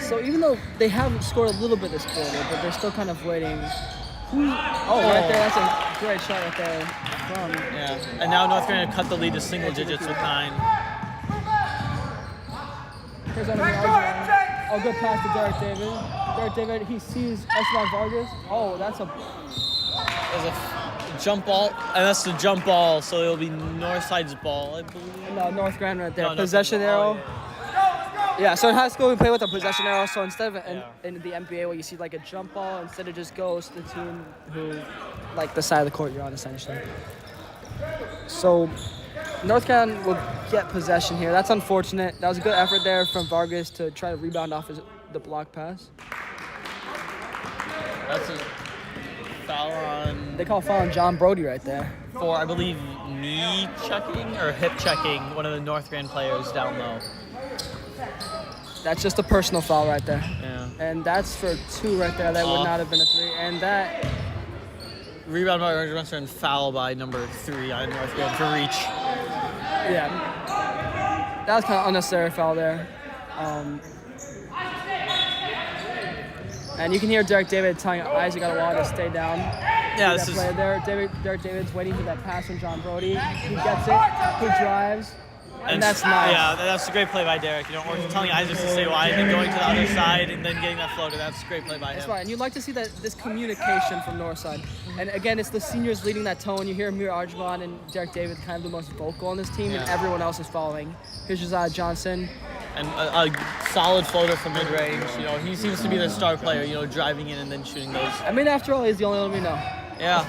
So even though they haven't scored a little bit this quarter, but they're still kind of waiting. Right there, that's a great shot right there. And now Northgrand cut the lead to single digits with 9. Here's Arjun. Oh, good pass to Derek David. Derek David, he sees Esteban Vargas. Oh, there's a jump ball, and that's the jump ball, so it'll be Northside's ball, I believe. No, Northgrand right there. Possession arrow. Yeah, so in high school we play with a possession arrow. So instead of in the NBA where you see like a jump ball, instead it just goes to the team who, like the side of the court you're on essentially. So Northgrand will get possession here. That's unfortunate. That was a good effort there from Vargas to try to rebound off the block pass. That's a foul on... They call foul on John Brody right there. For, I believe, knee checking or hip checking one of the Northgrand players down low. That's just a personal foul right there. Yeah. And that's for 2 right there. That would not have been a 3. And that... Rebound by Arjun and foul by number 3 on Northgrand for reach. Yeah. That was kind of unnecessary foul there. And you can hear Derek David telling Isaac Adewale to stay down. Yeah, this is... There. Derek David's waiting for that pass from John Brody. He gets it. He drives. And that's nice. Yeah, that's a great play by Derek. You know, or telling Isaac to stay wide and then going to the other side and then getting that floater. That's a great play by him. That's right. And you'd like to see this communication from Northside. And again, it's the seniors leading that tone. You hear Amir Arjun and Derek David kind of the most vocal on this team, and everyone else is following. Here's Josiah Johnson. And a solid floater from mid-range. You know, he seems to be the star player, you know, driving in and then shooting those. I mean, after all, he's the only one we know. Yeah.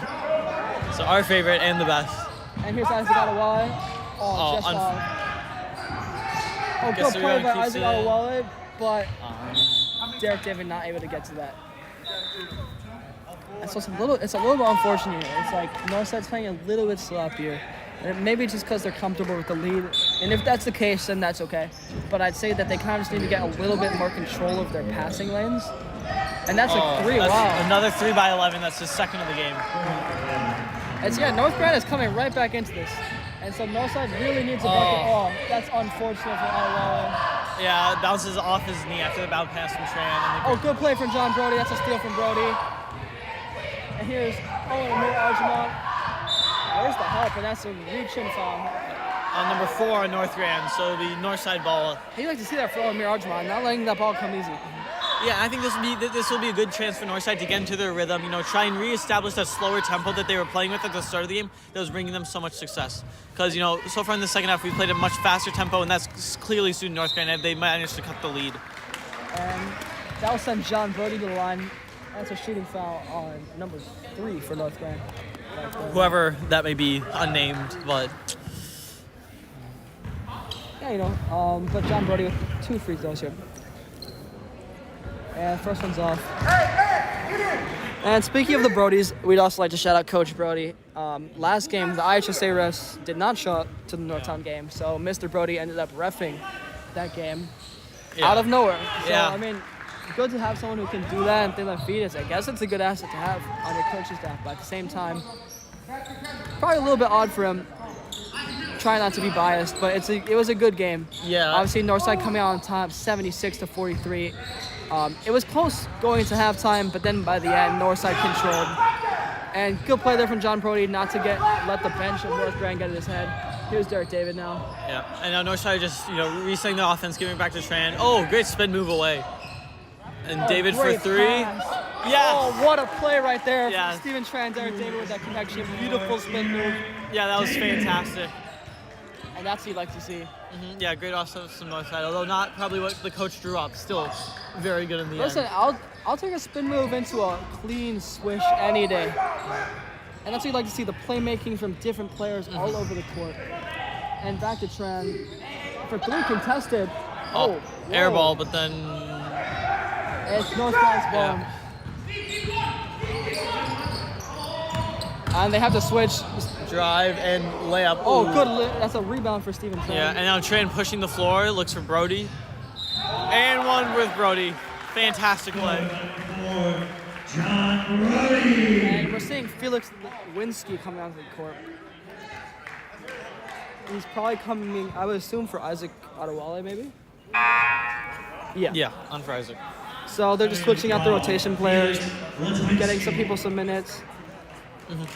So our favorite and the best. And here's Isaac Adewale. Oh, Guess good we're play by gonna keep Isaac it. Adewale, but Derek David not able to get to that. And so it's a little bit unfortunate. It's like Northside's playing a little bit sloppier. And maybe just because they're comfortable with the lead. And if that's the case, then that's okay. But I'd say that they kind of just need to get a little bit more control of their passing lanes. And that's a 3. Wow. Another 3 by 11. That's the second of the game. It's, Northgrand is coming right back into this. And so Northside really needs a bucket. Oh, that's unfortunate for Adewale. Yeah, it bounces off his knee after the bounce pass from Tran. Oh, good play from John Brody. That's a steal from Brody. And here's Amir Arjumant. Where's the help? And that's a reach-in foul. On number 4 on Northgrand, so the Northside ball. You'd like to see that for Amir Arjumant, not letting that ball come easy. Yeah, I think this will be a good chance for Northside to get into their rhythm. Try and reestablish that slower tempo that they were playing with at the start of the game that was bringing them so much success. Because so far in the second half we played a much faster tempo, and that's clearly suited Northgrand, and they managed to cut the lead. And that will send John Brody to the line. That's a shooting foul on number 3 for Northgrand. Whoever that may be, unnamed, but. Yeah, but John Brody with 2 free throws here. And first one's off. And speaking of the Brodies, we'd also like to shout out Coach Brody. Last game, the IHSA refs did not show up to the Northtown game, so Mr. Brody ended up reffing that game out of nowhere. So, good to have someone who can do that and things like feed. I guess it's a good asset to have on your coaching staff, but at the same time, probably a little bit odd for him. Try not to be biased, but it was a good game. Yeah. Obviously, Northside coming out on top, 76-43. It was close going into halftime, but then by the end, Northside controlled. And good play there from John Brody not to let the bench of Northgrand get in his head. Here's Derek David now. Yeah, and now Northside just resetting the offense, giving it back to Tran. Oh, great spin move away. And David for 3. Yeah. Oh, what a play right there. Yeah. Steven Tran, Derek David with that connection. Beautiful spin move. Yeah, that was fantastic. And that's what you'd like to see. Yeah, great offense from Northside, although not probably what the coach drew up. Still very good in the end. Listen, I'll take a spin move into a clean swish any day. And that's what you'd like to see, the playmaking from different players all over the court. And back to Tran. For 3 contested. Oh, air ball, but then... It's Northgrand's ball. Yeah. And they have to switch. Drive and layup. Oh, good. That's a rebound for Steven Tran. Yeah, and now Tran pushing the floor, looks for Brody. And one with Brody. Fantastic play. John Brody. And we're seeing Felix Lewinsky coming onto the court. He's probably coming, I would assume, for Isaac Adewale, maybe? Yeah, on for Isaac. So they're just switching out the rotation players, getting some people some minutes.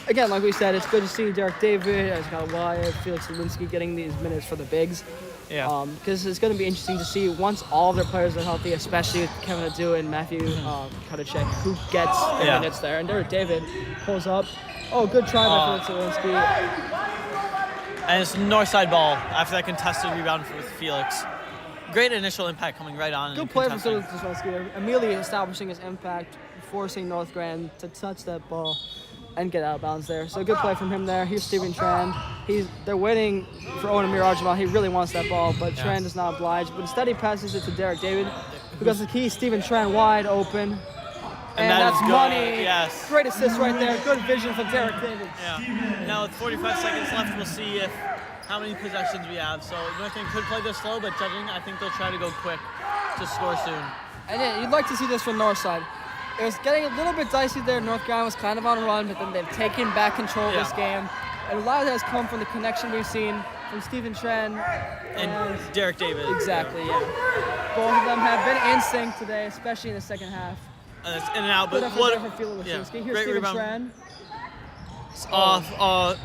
Again, like we said, it's good to see Derek David, Isaac Adewale, Felix Lewinsky getting these minutes for the bigs. Yeah. Because it's going to be interesting to see once all of their players are healthy, especially with Kevin Adu and Matthew Kudacek, who gets the minutes there. And Derek David pulls up. Oh, good try by Felix Lewinsky. And it's Northside ball after that contested rebound with Felix. Great initial impact coming right on. Good play from Felix Lewinsky. Immediately establishing his impact, forcing Northgrand to touch that ball and get out of bounds there. So good play from him there. Here's Steven Tran. They're waiting for Amir Arjumant. He really wants that ball, but Tran does not oblige. But instead he passes it to Derek David, who got the key. Steven Tran wide open. And that's money. Yes. Great assist right there. Good vision from Derek David. Yeah. Now with 45 seconds left, we'll see how many possessions we have. So Northgrand could play this slow, but judging, I think they'll try to go quick to score soon. And yeah, you'd like to see this from Northside. It was getting a little bit dicey there. Northgrand was kind of on a run, but then they've taken back control of this game. And a lot of that has come from the connection we've seen from Steven Tran and Derek David. Exactly, yeah. Both of them have been in sync today, especially in the second half. And it's in and out, but what? Here's great Steven rebound. Tran. It's off.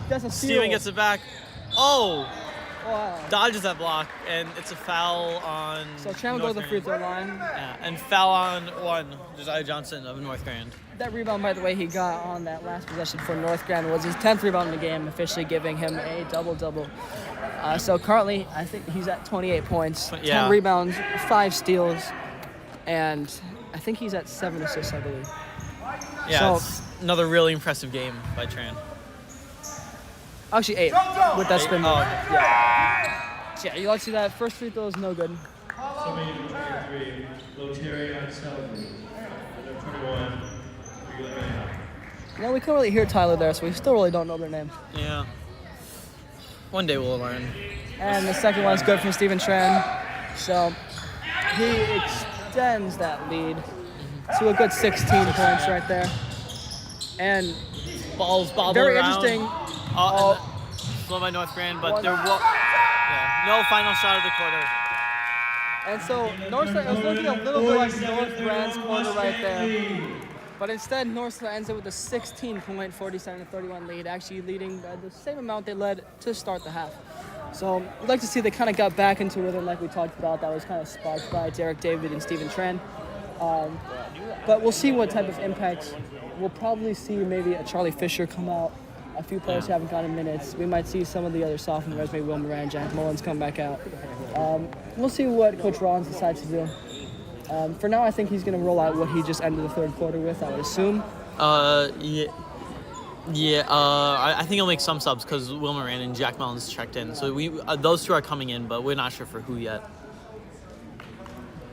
That's a steal. Steven gets it back. Oh. Wow. Dodges that block, and it's a foul on. So Tran will go to the free throw line. Yeah, and foul on Josiah Johnson of Northgrand. That rebound, by the way, he got on that last possession for Northgrand was his 10th rebound in the game, officially giving him a double-double. So currently, I think he's at 28 points, 10 rebounds, 5 steals, and I think he's at 7 assists, I believe. Yeah, it's another really impressive game by Tran. Actually 8 with that spin move. Yeah. Yeah, you like to see that first free throw is no good. Somebody number 23, Lotarion Selby. Number 21, We couldn't really hear Tyler there, so we still really don't know their name. Yeah. One day we'll learn. And the second one is good from Steven Tran. So he extends that lead to a good 16 points right there. And Balls bobble very around. interesting. Slow by Northgrand, but there was no final shot of the quarter. And so Northside, it was looking a little bit like Northgrand's quarter right there. But instead, Northside ends it with a 16-point, 47-31 lead, actually leading by the same amount they led to start the half. So we'd like to see they kind of got back into rhythm like we talked about. That was kind of sparked by Derek David and Steven Tran. But we'll see what type of impacts. We'll probably see maybe a Charlie Fisher come out. A few players who haven't gotten minutes. We might see some of the other sophomores, maybe Will Moran, Jack Mullins come back out. We'll see what Coach Rollins decides to do. For now, I think he's going to roll out what he just ended the third quarter with, I would assume. I think he'll make some subs because Will Moran and Jack Mullins checked in. So those two are coming in, but we're not sure for who yet.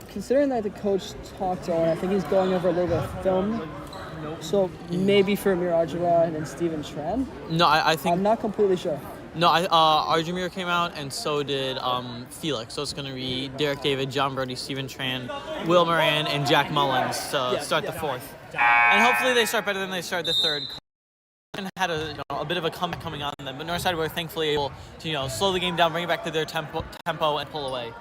Considering that the coach talked on, I think he's going over a little bit of film. So maybe for Amir Ajara and then Steven Tran? No, I think... I'm not completely sure. No, Arjamir came out, and so did Felix. So it's going to be Derek David, John Brody, Steven Tran, Will Moran, and Jack Mullins to start the fourth. And hopefully they start better than they started the third. And had a bit of a comeback coming on them, but Northside were thankfully able to slow the game down, bring it back to their tempo and pull away.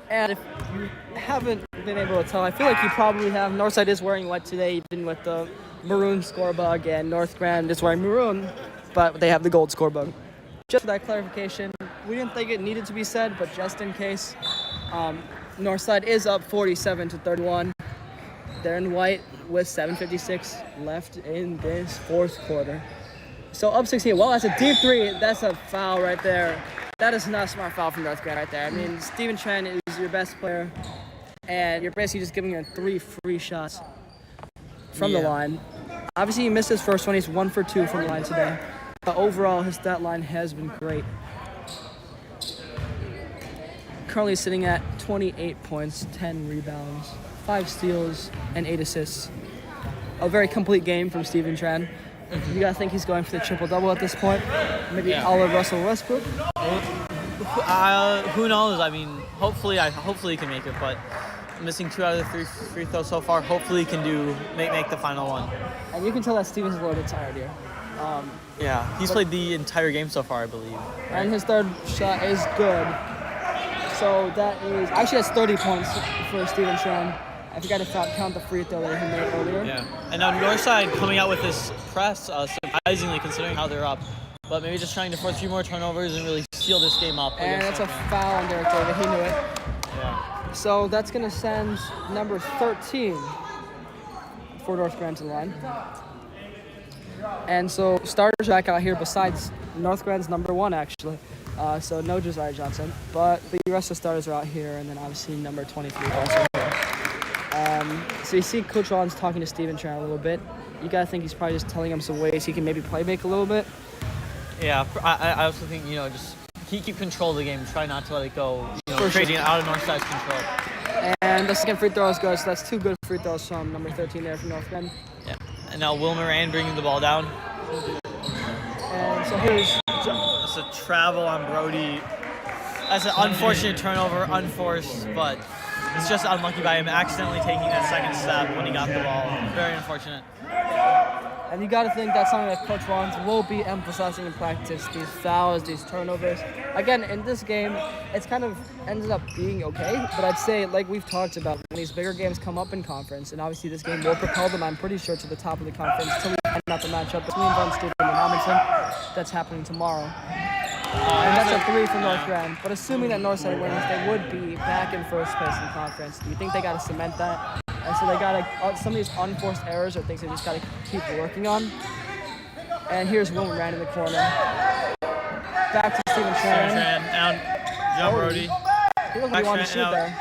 And if you haven't been able to tell, I feel like you probably have. Northside is wearing white today, even with the maroon scorebug, and Northgrand is wearing maroon, but they have the gold scorebug. Just for that clarification, we didn't think it needed to be said, but just in case, Northside is up 47-31. They're in white with 7:56 left in this fourth quarter. So up 16. Well, that's a deep three. That's a foul right there. That is not a smart foul from Northgrand right there. I mean, Steven Tran is your best player, and you're basically just giving him 3 free shots from the line. Obviously, he missed his first one. He's 1 for 2 from the line today. But overall, his stat line has been great. Currently sitting at 28 points, 10 rebounds, 5 steals, and 8 assists. A very complete game from Steven Tran. You gotta think he's going for the triple-double at this point. Maybe a la Russell Westbrook. Who knows? I mean, hopefully he can make it, but missing 2 out of the 3 free throws so far. Hopefully he can make the final one. And you can tell that Steven's a little bit tired here. He's played the entire game so far, I believe. Right? And his third shot is good. So that is actually that's 30 points for Steven Tran. I forgot to count the free throw that he made earlier. Yeah. And now Northside coming out with this press, surprisingly considering how they're up, but maybe just trying to force a few more turnovers and really seal this game up. And that's a foul on Derek David. He knew it. Yeah. So that's going to send number 13 for Northgrand to the line. And so starters back out here besides Northgrand's number 1, actually. So no Josiah Johnson. But the rest of the starters are out here, and then obviously number 23 also here. So you see Coach Rollins talking to Steven Tran a little bit. You got to think he's probably just telling him some ways he can maybe play make a little bit. Yeah, I also think, just keep control of the game. Try not to let it go, creating it out of Northside's control. And the second free throw is good, so that's 2 good free throws from number 13 there from Northgrand. Yeah, and now Will Moran bringing the ball down. And so here's... It's a travel on Brody. That's an unfortunate turnover, unforced, but it's just unlucky by him accidentally taking that second step when he got the ball. Very unfortunate. And you got to think that's something that Coach Rollins will be emphasizing in practice, these fouls, these turnovers. Again, in this game, it's kind of ended up being okay, but I'd say, like we've talked about, when these bigger games come up in conference, and obviously this game will propel them, I'm pretty sure, to the top of the conference until we end up a matchup between Von Steuben and Hamilton. That's happening tomorrow. And that's a 3 from Northgrand. But assuming that Northside wins, they would be back in first place in the conference. Do you think they got to cement that? And so they got to, some of these unforced errors are things they just got to keep working on. And here's Will Moran in the corner. Back to Steven Tran. Down John Brody. He looked like he wanted to shoot there.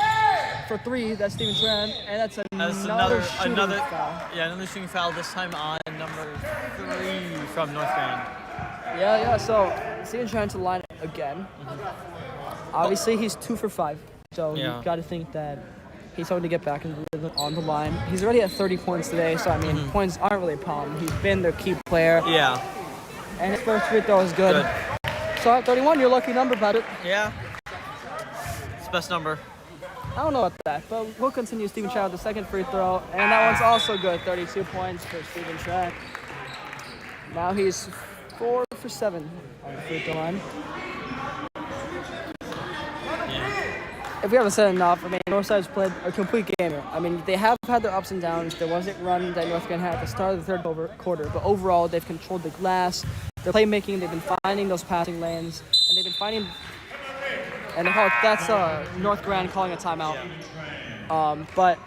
For 3, that's Steven Tran. And that's another shooting foul. Yeah, another shooting foul, this time on number 3 from Northgrand. Yeah, so Steven Tran to the line again. Obviously, he's 2 for 5. So Yeah. you've got to think that he's hoping to get back on the line. He's already at 30 points today, so I mean, points aren't really a problem. He's been their key player. Yeah. And his first free throw is good. So at 31, your lucky number, Patrick. Yeah. It's the best number. I don't know about that, but we'll continue Steven Tran with the second free throw. And that one's also good. 32 points for Steven Tran. Now he's 4 for 7 on the free throw line. If we haven't said enough, I mean, Northside's played a complete game here. I mean, they have had their ups and downs. There wasn't run that Northgrand had at the start of the third quarter, but overall, they've controlled the glass. Their playmaking, they've been finding those passing lanes, and they've been finding. And that's Northgrand calling a timeout. But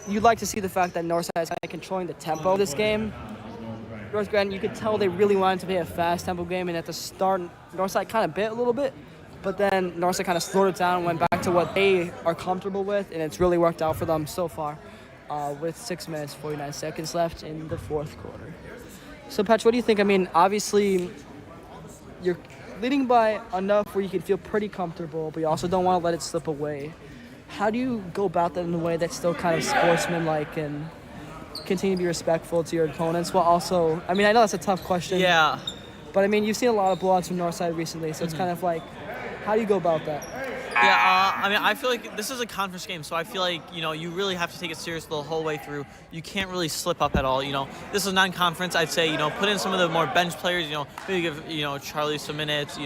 you'd like to see the fact that Northside is kind of controlling the tempo of this game. Northgrand, you could tell they really wanted to play a fast tempo game, and at the start, Northside kind of bit a little bit. But then Northside kind of slowed it down and went back to what they are comfortable with, and it's really worked out for them so far with 6 minutes, 49 seconds left in the fourth quarter. So, Patch, what do you think? I mean, obviously, you're leading by enough where you can feel pretty comfortable, but you also don't want to let it slip away. How do you go about that in a way that's still kind of sportsmanlike and continue to be respectful to your opponents while also, I mean, I know that's a tough question. Yeah. But, I mean, you've seen a lot of blowouts from Northside recently, so it's kind of like, how do you go about that? Yeah, I mean, I feel like this is a conference game, so I feel like, you really have to take it serious the whole way through. You can't really slip up at all, This is non-conference, I'd say, put in some of the more bench players, maybe give, Charlie some minutes,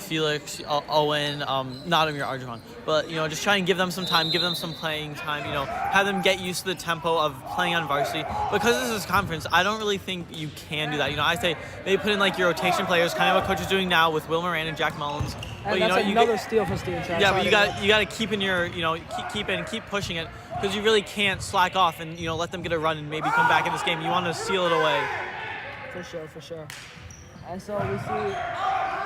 Felix, Owen, not Amir Arjahan. But, just try and give them some time, give them some playing time, have them get used to the tempo of playing on varsity. Because this is conference, I don't really think you can do that. I say maybe put in like your rotation players, kind of what coach is doing now with Will Moran and Jack Mullins. And but, that's another steal for Steven Tran. Yeah, but you got to keep in your, keep pushing it, because you really can't slack off and, let them get a run and maybe come back in this game. You want to seal it away. For sure. And so we see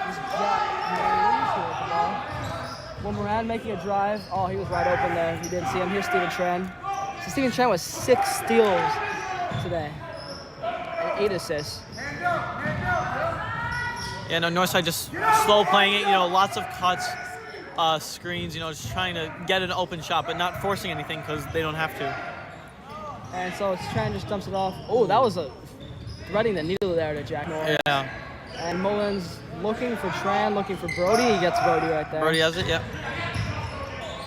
this Jack Mullins here with the ball. Will Moran making a drive. Oh, he was wide open there. You didn't see him. Here's Steven Tran. So Steven Tran with 6 steals today and 8 assists. Yeah, no, Northside just slow playing it, lots of cuts, screens, just trying to get an open shot, but not forcing anything because they don't have to. And so Tran just dumps it off. Oh, that was threading the needle there to Jack Mullins. Yeah. And Mullins looking for Tran, looking for Brody. He gets Brody right there. Brody has it, yep.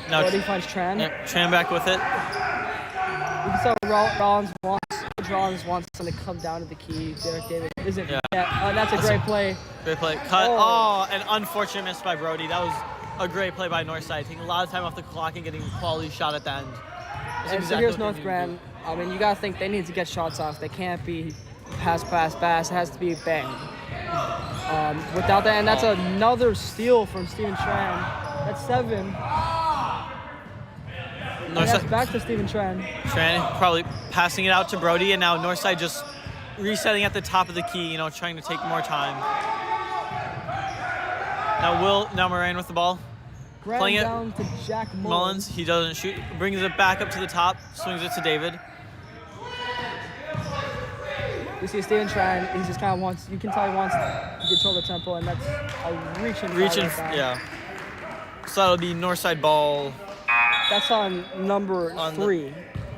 Now Brody finds Tran. Yep, Tran back with it. You can tell Rollins wants him to come down to the key. Derek David isn't yet. That's a great play. Great play. Cut. Oh, an unfortunate miss by Brody. That was a great play by Northside. Taking a lot of time off the clock and getting a quality shot at the end. And so here's Northgrand. I mean, you got to think they need to get shots off. They can't be pass. It has to be bang. Without that, and that's another steal from Steven Tran. That's 7. Northside back to Steven Tran. Tran probably passing it out to Brody, and now Northside just resetting at the top of the key, trying to take more time. Now Moran with the ball. Playing it down to Jack Mullins. He doesn't shoot. Brings it back up to the top. Swings it to David. You see Steven Tran. He just kind of wants. You can tell he wants to control the tempo, and that's a reaching. Yeah. So that'll be Northside ball. That's on number 3.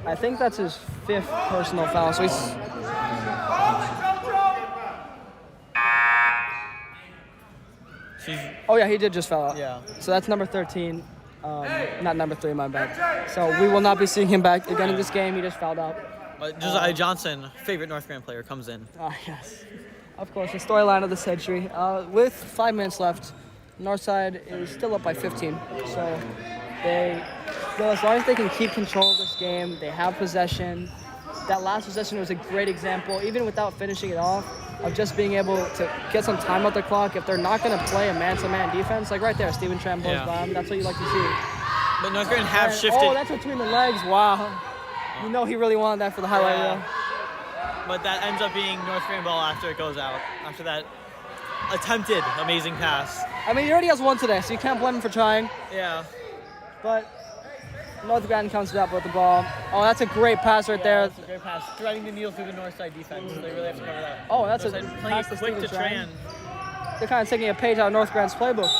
I think that's his 5th personal foul. So he's. Oh yeah, he did just foul out. Yeah. So that's number 13. Not number 3, my bad. So we will not be seeing him back again in this game. He just fouled out. Josiah Johnson, favorite Northgrand player, comes in. Yes. Of course, the storyline of the century. With 5 minutes left, Northside is still up by 15. So as long as they can keep control of this game, they have possession. That last possession was a great example, even without finishing it off, of just being able to get some time out the clock. If they're not going to play a man-to-man defense, like right there, Steven Tran blows by him. That's what you like to see. But Northgrand have shifted. Oh, that's between the legs. Wow. You know he really wanted that for the highlight reel. But that ends up being Northgrand ball after it goes out. After that attempted amazing pass. I mean, he already has 1 today, so you can't blame him for trying. Yeah. But Northgrand comes up with the ball. Oh, that's a great pass right there. That's a great pass. Threading the needle through the Northside defense. They really have to cover that. Oh, that's Northside a playing pass it quick to Tran. They're kind of taking a page out of Northgrand's playbook.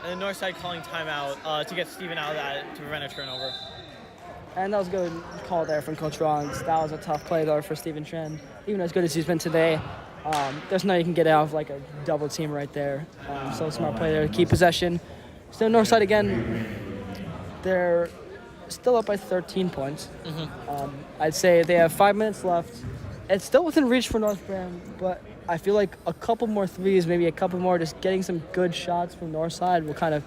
And the Northside calling timeout to get Steven out of that to prevent a turnover. And that was a good call there from Coach Ron's. That was a tough play though for Steven Tran. Even as good as he's been today, there's no you can get out of like a double team right there. So smart play there to keep possession. Still Northside again. They're still up by 13 points. I'd say they have 5 minutes left. It's still within reach for Northgrand, but I feel like a couple more threes, maybe a couple more, just getting some good shots from Northside will kind of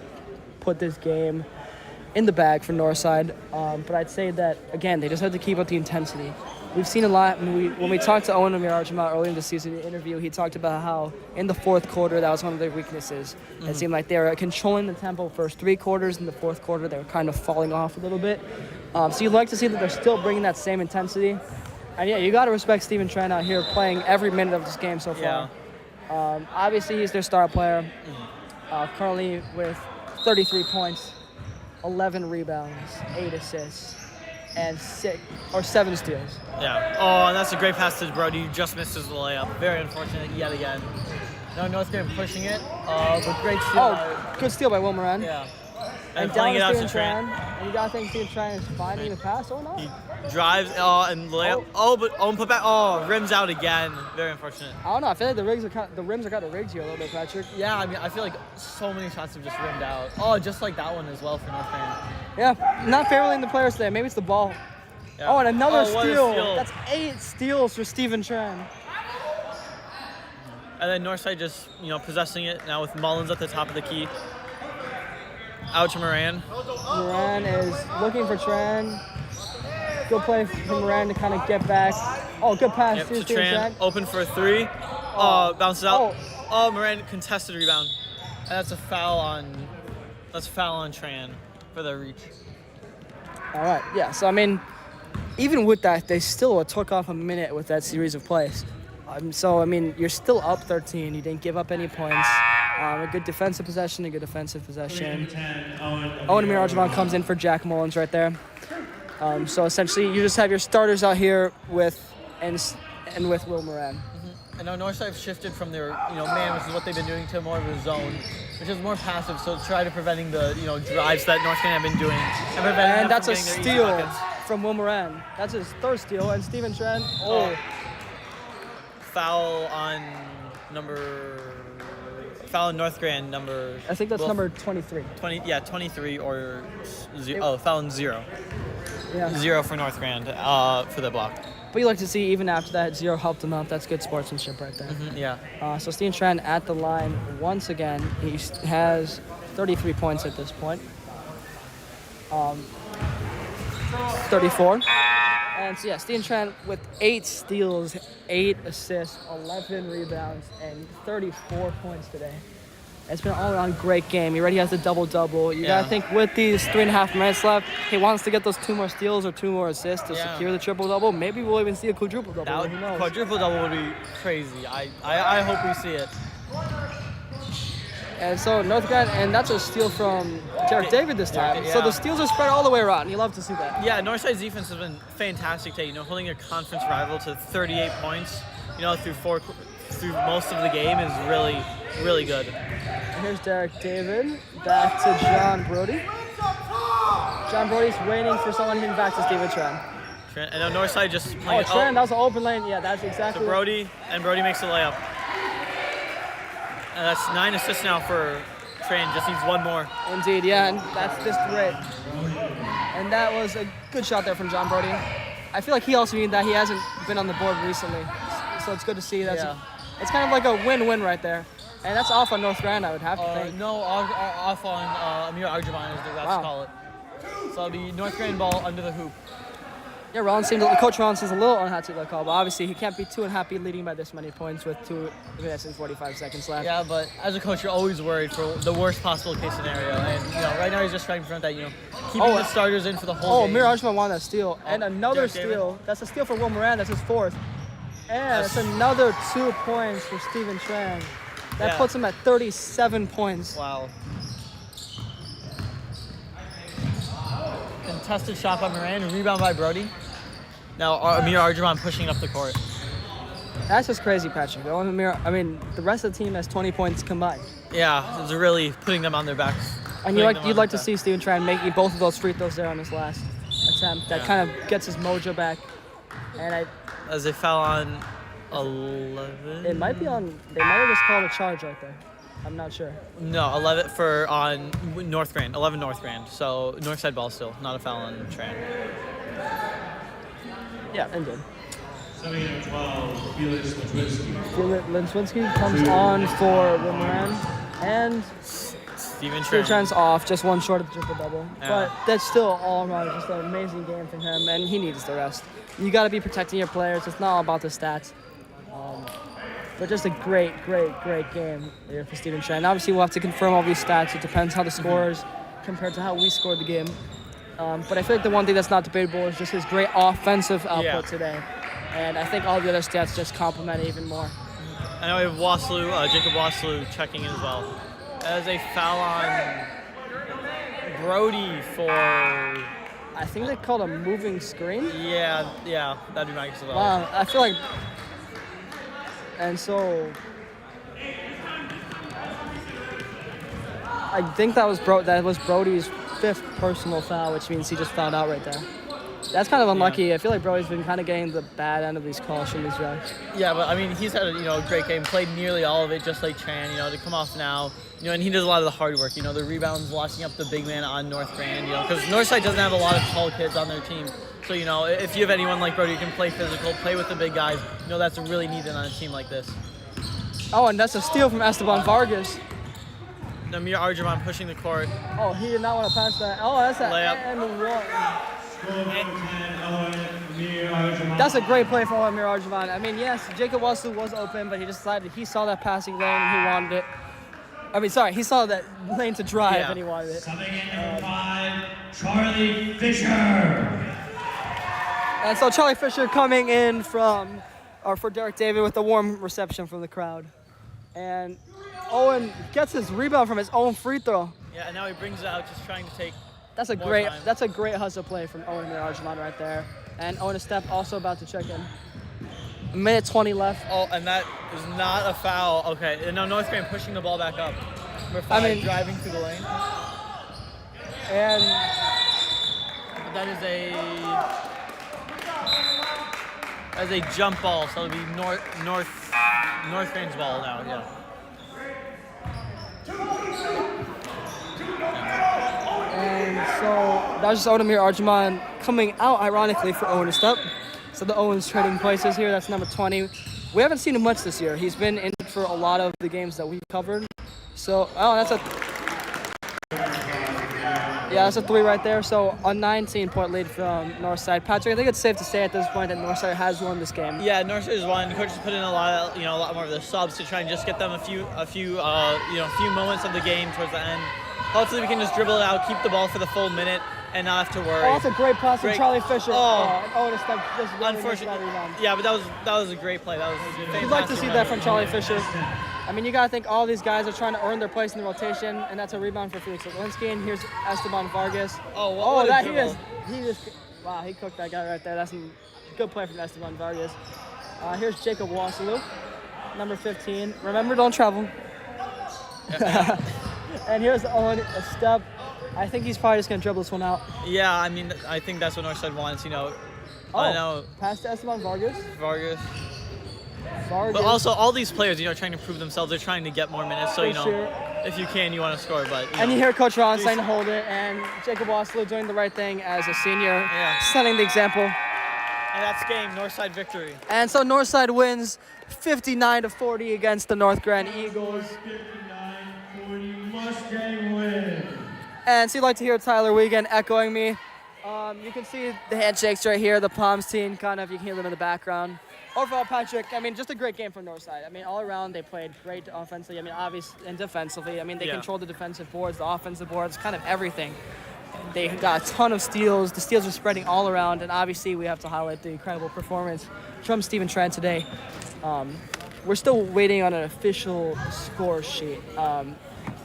put this game in the bag for Northside. But I'd say that, again, they just have to keep up the intensity. We've seen a lot. When we talked to Owen Amirarjima early in the season interview, he talked about how in the fourth quarter, that was one of their weaknesses. It seemed like they were controlling the tempo first 3 quarters. In the fourth quarter, they were kind of falling off a little bit. So you'd like to see that they're still bringing that same intensity. And yeah, you got to respect Steven Tran out here playing every minute of this game so far. Obviously, he's their star player. Currently with 33 points, 11 rebounds, 8 assists, and 7 steals. Yeah. Oh, and that's a great pass to Brody. You just missed his layup. Very unfortunate yet again. No, Northgrand pushing it. But great steal. Good steal by Will Moran. Yeah. And playing it out to Tran. And you got to think Steven Tran is finding the pass or not? He drives and layup. But put back. Rims out again. Very unfortunate. I don't know. I feel like the rims are kind of rigged here a little bit, Patrick. Yeah, I mean, I feel like so many shots have just rimmed out. Oh, just like that one as well for Northgrand. Yeah, not favoring the players today. Maybe it's the ball. Yeah. Oh, and another steal. That's 8 steals for Steven Tran. And then Northside just, possessing it now with Mullins at the top of the key. Out to Moran. Moran is looking for Tran. Good play for Moran to kind of get back. Oh, good pass to Tran. Open for a 3. Bounces out. Moran contested rebound. And that's a foul on Tran for the reach. All right, yeah. So I mean, even with that, they still took off a minute with that series of plays. So I mean, you're still up 13. You didn't give up any points. A good defensive possession, a good offensive possession. Owen Amirarjima comes in for Jack Mullins right there. So essentially, you just have your starters out here with Will Moran. And now Northside shifted from their man, which is what they've been doing, to more of a zone, which is more passive. So try to preventing the drives that Northgrand have been doing, and that's a steal from Will Moran. That's his 3rd steal, and Steven Tran. Foul on Northgrand number. I think that's number 23. 23 or foul on 0. Yeah. 0 for Northgrand for the block. But you like to see even after that 0 helped him out. That's good sportsmanship right there. Yeah. So Steven Tran at the line once again. He has 33 points at this point. 34. And so yeah, Steven Tran with 8 steals, 8 assists, 11 rebounds, and 34 points today. It's been an all-around great game. He already has the double-double. You gotta think with these 3.5 minutes left, he wants to get those 2 more steals or 2 more assists to secure the triple-double. Maybe we'll even see a quadruple-double. Who knows? Quadruple-double would be crazy. I hope we see it. And so Northgrand, and that's a steal from Derek David this time. So the steals are spread all the way around. You love to see that. Yeah, Northside's defense has been fantastic today. Holding a conference rival to 38 points, through most of the game is really, really good. And here's Derek David back to John Brody. John Brody's waiting for someone hitting back to Steven Tran. And now Northside just playing. Tran, that was an open lane. Yeah, that's exactly. So Brody makes a layup. And that's 9 assists now for Tran. Just needs 1 more. Indeed, yeah, and that's just great. And that was a good shot there from John Brody. I feel like he also means that he hasn't been on the board recently, so it's good to see. It's kind of like a win-win right there. And that's off on Northgrand, I would have to think. No, off on Amir Arjavan is the refs call it. So it'll be Northgrand ball under the hoop. Yeah, Coach Rollins seems a little unhappy with that call, but obviously he can't be too unhappy leading by this many points with 2 minutes and 45 seconds left. Yeah, but as a coach, you're always worried for the worst possible case scenario. And right now he's just trying to prevent that. Keeping the starters in for the whole game. Amir Arjavan won that steal, and another steal. That's a steal for Will Moran. That's his 4th. And that's another 2 points for Steven Tran. That puts him at 37 points. Wow. Contested shot by Moran, rebound by Brody. Now Amir Arjavan pushing up the court. That's just crazy, Patrick. I mean, the rest of the team has 20 points combined. Yeah, it's really putting them on their backs. And you'd like to see Steven Tran making both of those free throws there on his last attempt. That kind of gets his mojo back. And as they foul on 11. It might be on. They might have just called a charge right there. I'm not sure. No, 11 for on Northgrand. 11 Northgrand. So Northside ball still, not a foul on Tran. Yeah, indeed. 7-12, Felix Lentwinski. Lentwinski comes on for Wimran, and Steven Tran's off, just one short of the triple-double. Yeah. But that's still all around just an amazing game from him, and he needs the rest. You got to be protecting your players. It's not all about the stats. But just a great game here for Steven Tran. Obviously, we'll have to confirm all these stats. It depends how the scores compared to how we scored the game. But I feel like the one thing that's not debatable is just his great offensive output today. And I think all the other stats just complement it even more. I know we have Jacob Waslou checking in as well. As a foul on Brody for... I think they called a moving screen. Yeah, that'd be my guess as well. Wow, I feel like... And so... I think that was Brody's 5th personal foul, which means he just fouled out right there. That's kind of unlucky. Yeah. I feel like Brody's been kind of getting the bad end of these calls from these guys. Yeah, but I mean, he's had a great game, played nearly all of it, just like Tran. To come off now, and he does a lot of the hard work. The rebounds, locking up the big man on Northgrand. Because Northside doesn't have a lot of tall kids on their team. So if you have anyone like Brody who can play physical, play with the big guys, that's really needed on a team like this. Oh, and that's a steal from Esteban Vargas. Namir Arjaman pushing the court. Oh, he did not want to pass that. Oh, that's an layup. And one. That's a great play from Amir Arjaman. I mean, yes, Jacob Waslou was open, but he decided he saw that passing lane and he wanted it. I mean, sorry, he saw that lane to drive and he wanted it. Coming in number 5, Charlie Fisher. And so Charlie Fisher coming in for Derek David with a warm reception from the crowd. And Owen gets his rebound from his own free throw. Yeah, and now he brings it out, just trying to take. That's a great hustle play from Owen Mirajman right there. And Owen Estep also about to check in. A minute 20 left. Oh, and that is not a foul. Okay, and now Northgrand pushing the ball back up. Number 5 driving through the lane. And that is a jump ball, so it'll be Northgrand's ball now. Yeah. And so that was just Odemir Arjaman coming out, ironically, for Owen Estep. So the Owens trading places here. That's number 20. We haven't seen him much this year. He's been in for a lot of the games that we've covered. So, that's a 3 right there. So a 19-point lead from Northside. Patrick, I think it's safe to say at this point that Northside has won this game. Yeah, Northside has won. Coach has put in a lot more of the subs to try and just get them a few moments of the game towards the end. Hopefully we can just dribble it out, keep the ball for the full minute, and not have to worry. Oh, that's a great pass from Charlie Fisher. And Owen Estep just unfortunately, yeah, but that was a great play. That was fantastic. You'd like to see that from Charlie Fisher. I mean, you got to think all these guys are trying to earn their place in the rotation, and that's a rebound for Felix Lewinsky. And here's Esteban Vargas. He cooked that guy right there. That's a good play from Esteban Vargas. Here's Jacob Waslou, number 15. Remember, don't travel. And here's Owen Estep. I think he's probably just going to dribble this one out. Yeah, I mean, I think that's what Northside wants, I know. Pass to Esteban Vargas. But also, all these players, trying to prove themselves. They're trying to get more minutes. So, if you can, you want to score. But and you hear Coach Ron saying to hold it, and Jacob Waslou doing the right thing as a senior, setting the example. And that's game, Northside victory. And so Northside wins 59-40 against the Northgrand Eagles. 59-40 Mustang win. And so you'd like to hear Tyler Wiegand echoing me. You can see the handshakes right here, the palms team, you can hear them in the background. Overall, Patrick, just a great game from Northside. All around they played great offensively. Obviously, and defensively. They controlled the defensive boards, the offensive boards, kind of everything. They got a ton of steals. The steals were spreading all around, and obviously we have to highlight the incredible performance from Steven Tran today. We're still waiting on an official score sheet.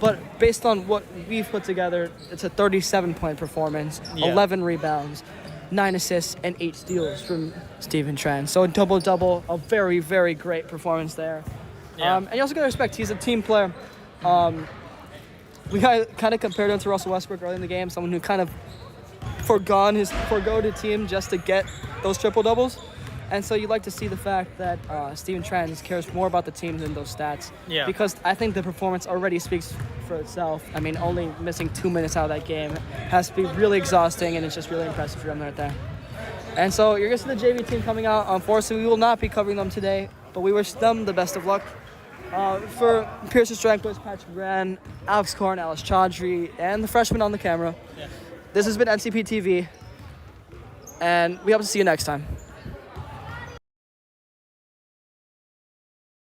But based on what we've put together, it's a 37-point performance, 11 rebounds, 9 assists, and 8 steals from Steven Tran. So a double-double, a very, very great performance there. Yeah. And you also got to respect, he's a team player. We kind of compared him to Russell Westbrook early in the game, someone who kind of forgo the team just to get those triple-doubles. And so you like to see the fact that Steven Tran cares more about the team than those stats. Yeah. Because I think the performance already speaks for itself. I mean, only missing 2 minutes out of that game has to be really exhausting, and it's just really impressive for them right there. And so you're going to see the JV team coming out. Unfortunately, we will not be covering them today, but we wish them the best of luck. For Pearson Stranquist, Patrick Brand, Alex Korn, Alice Chaudhry, and the freshman on the camera, this has been NCP TV, and we hope to see you next time.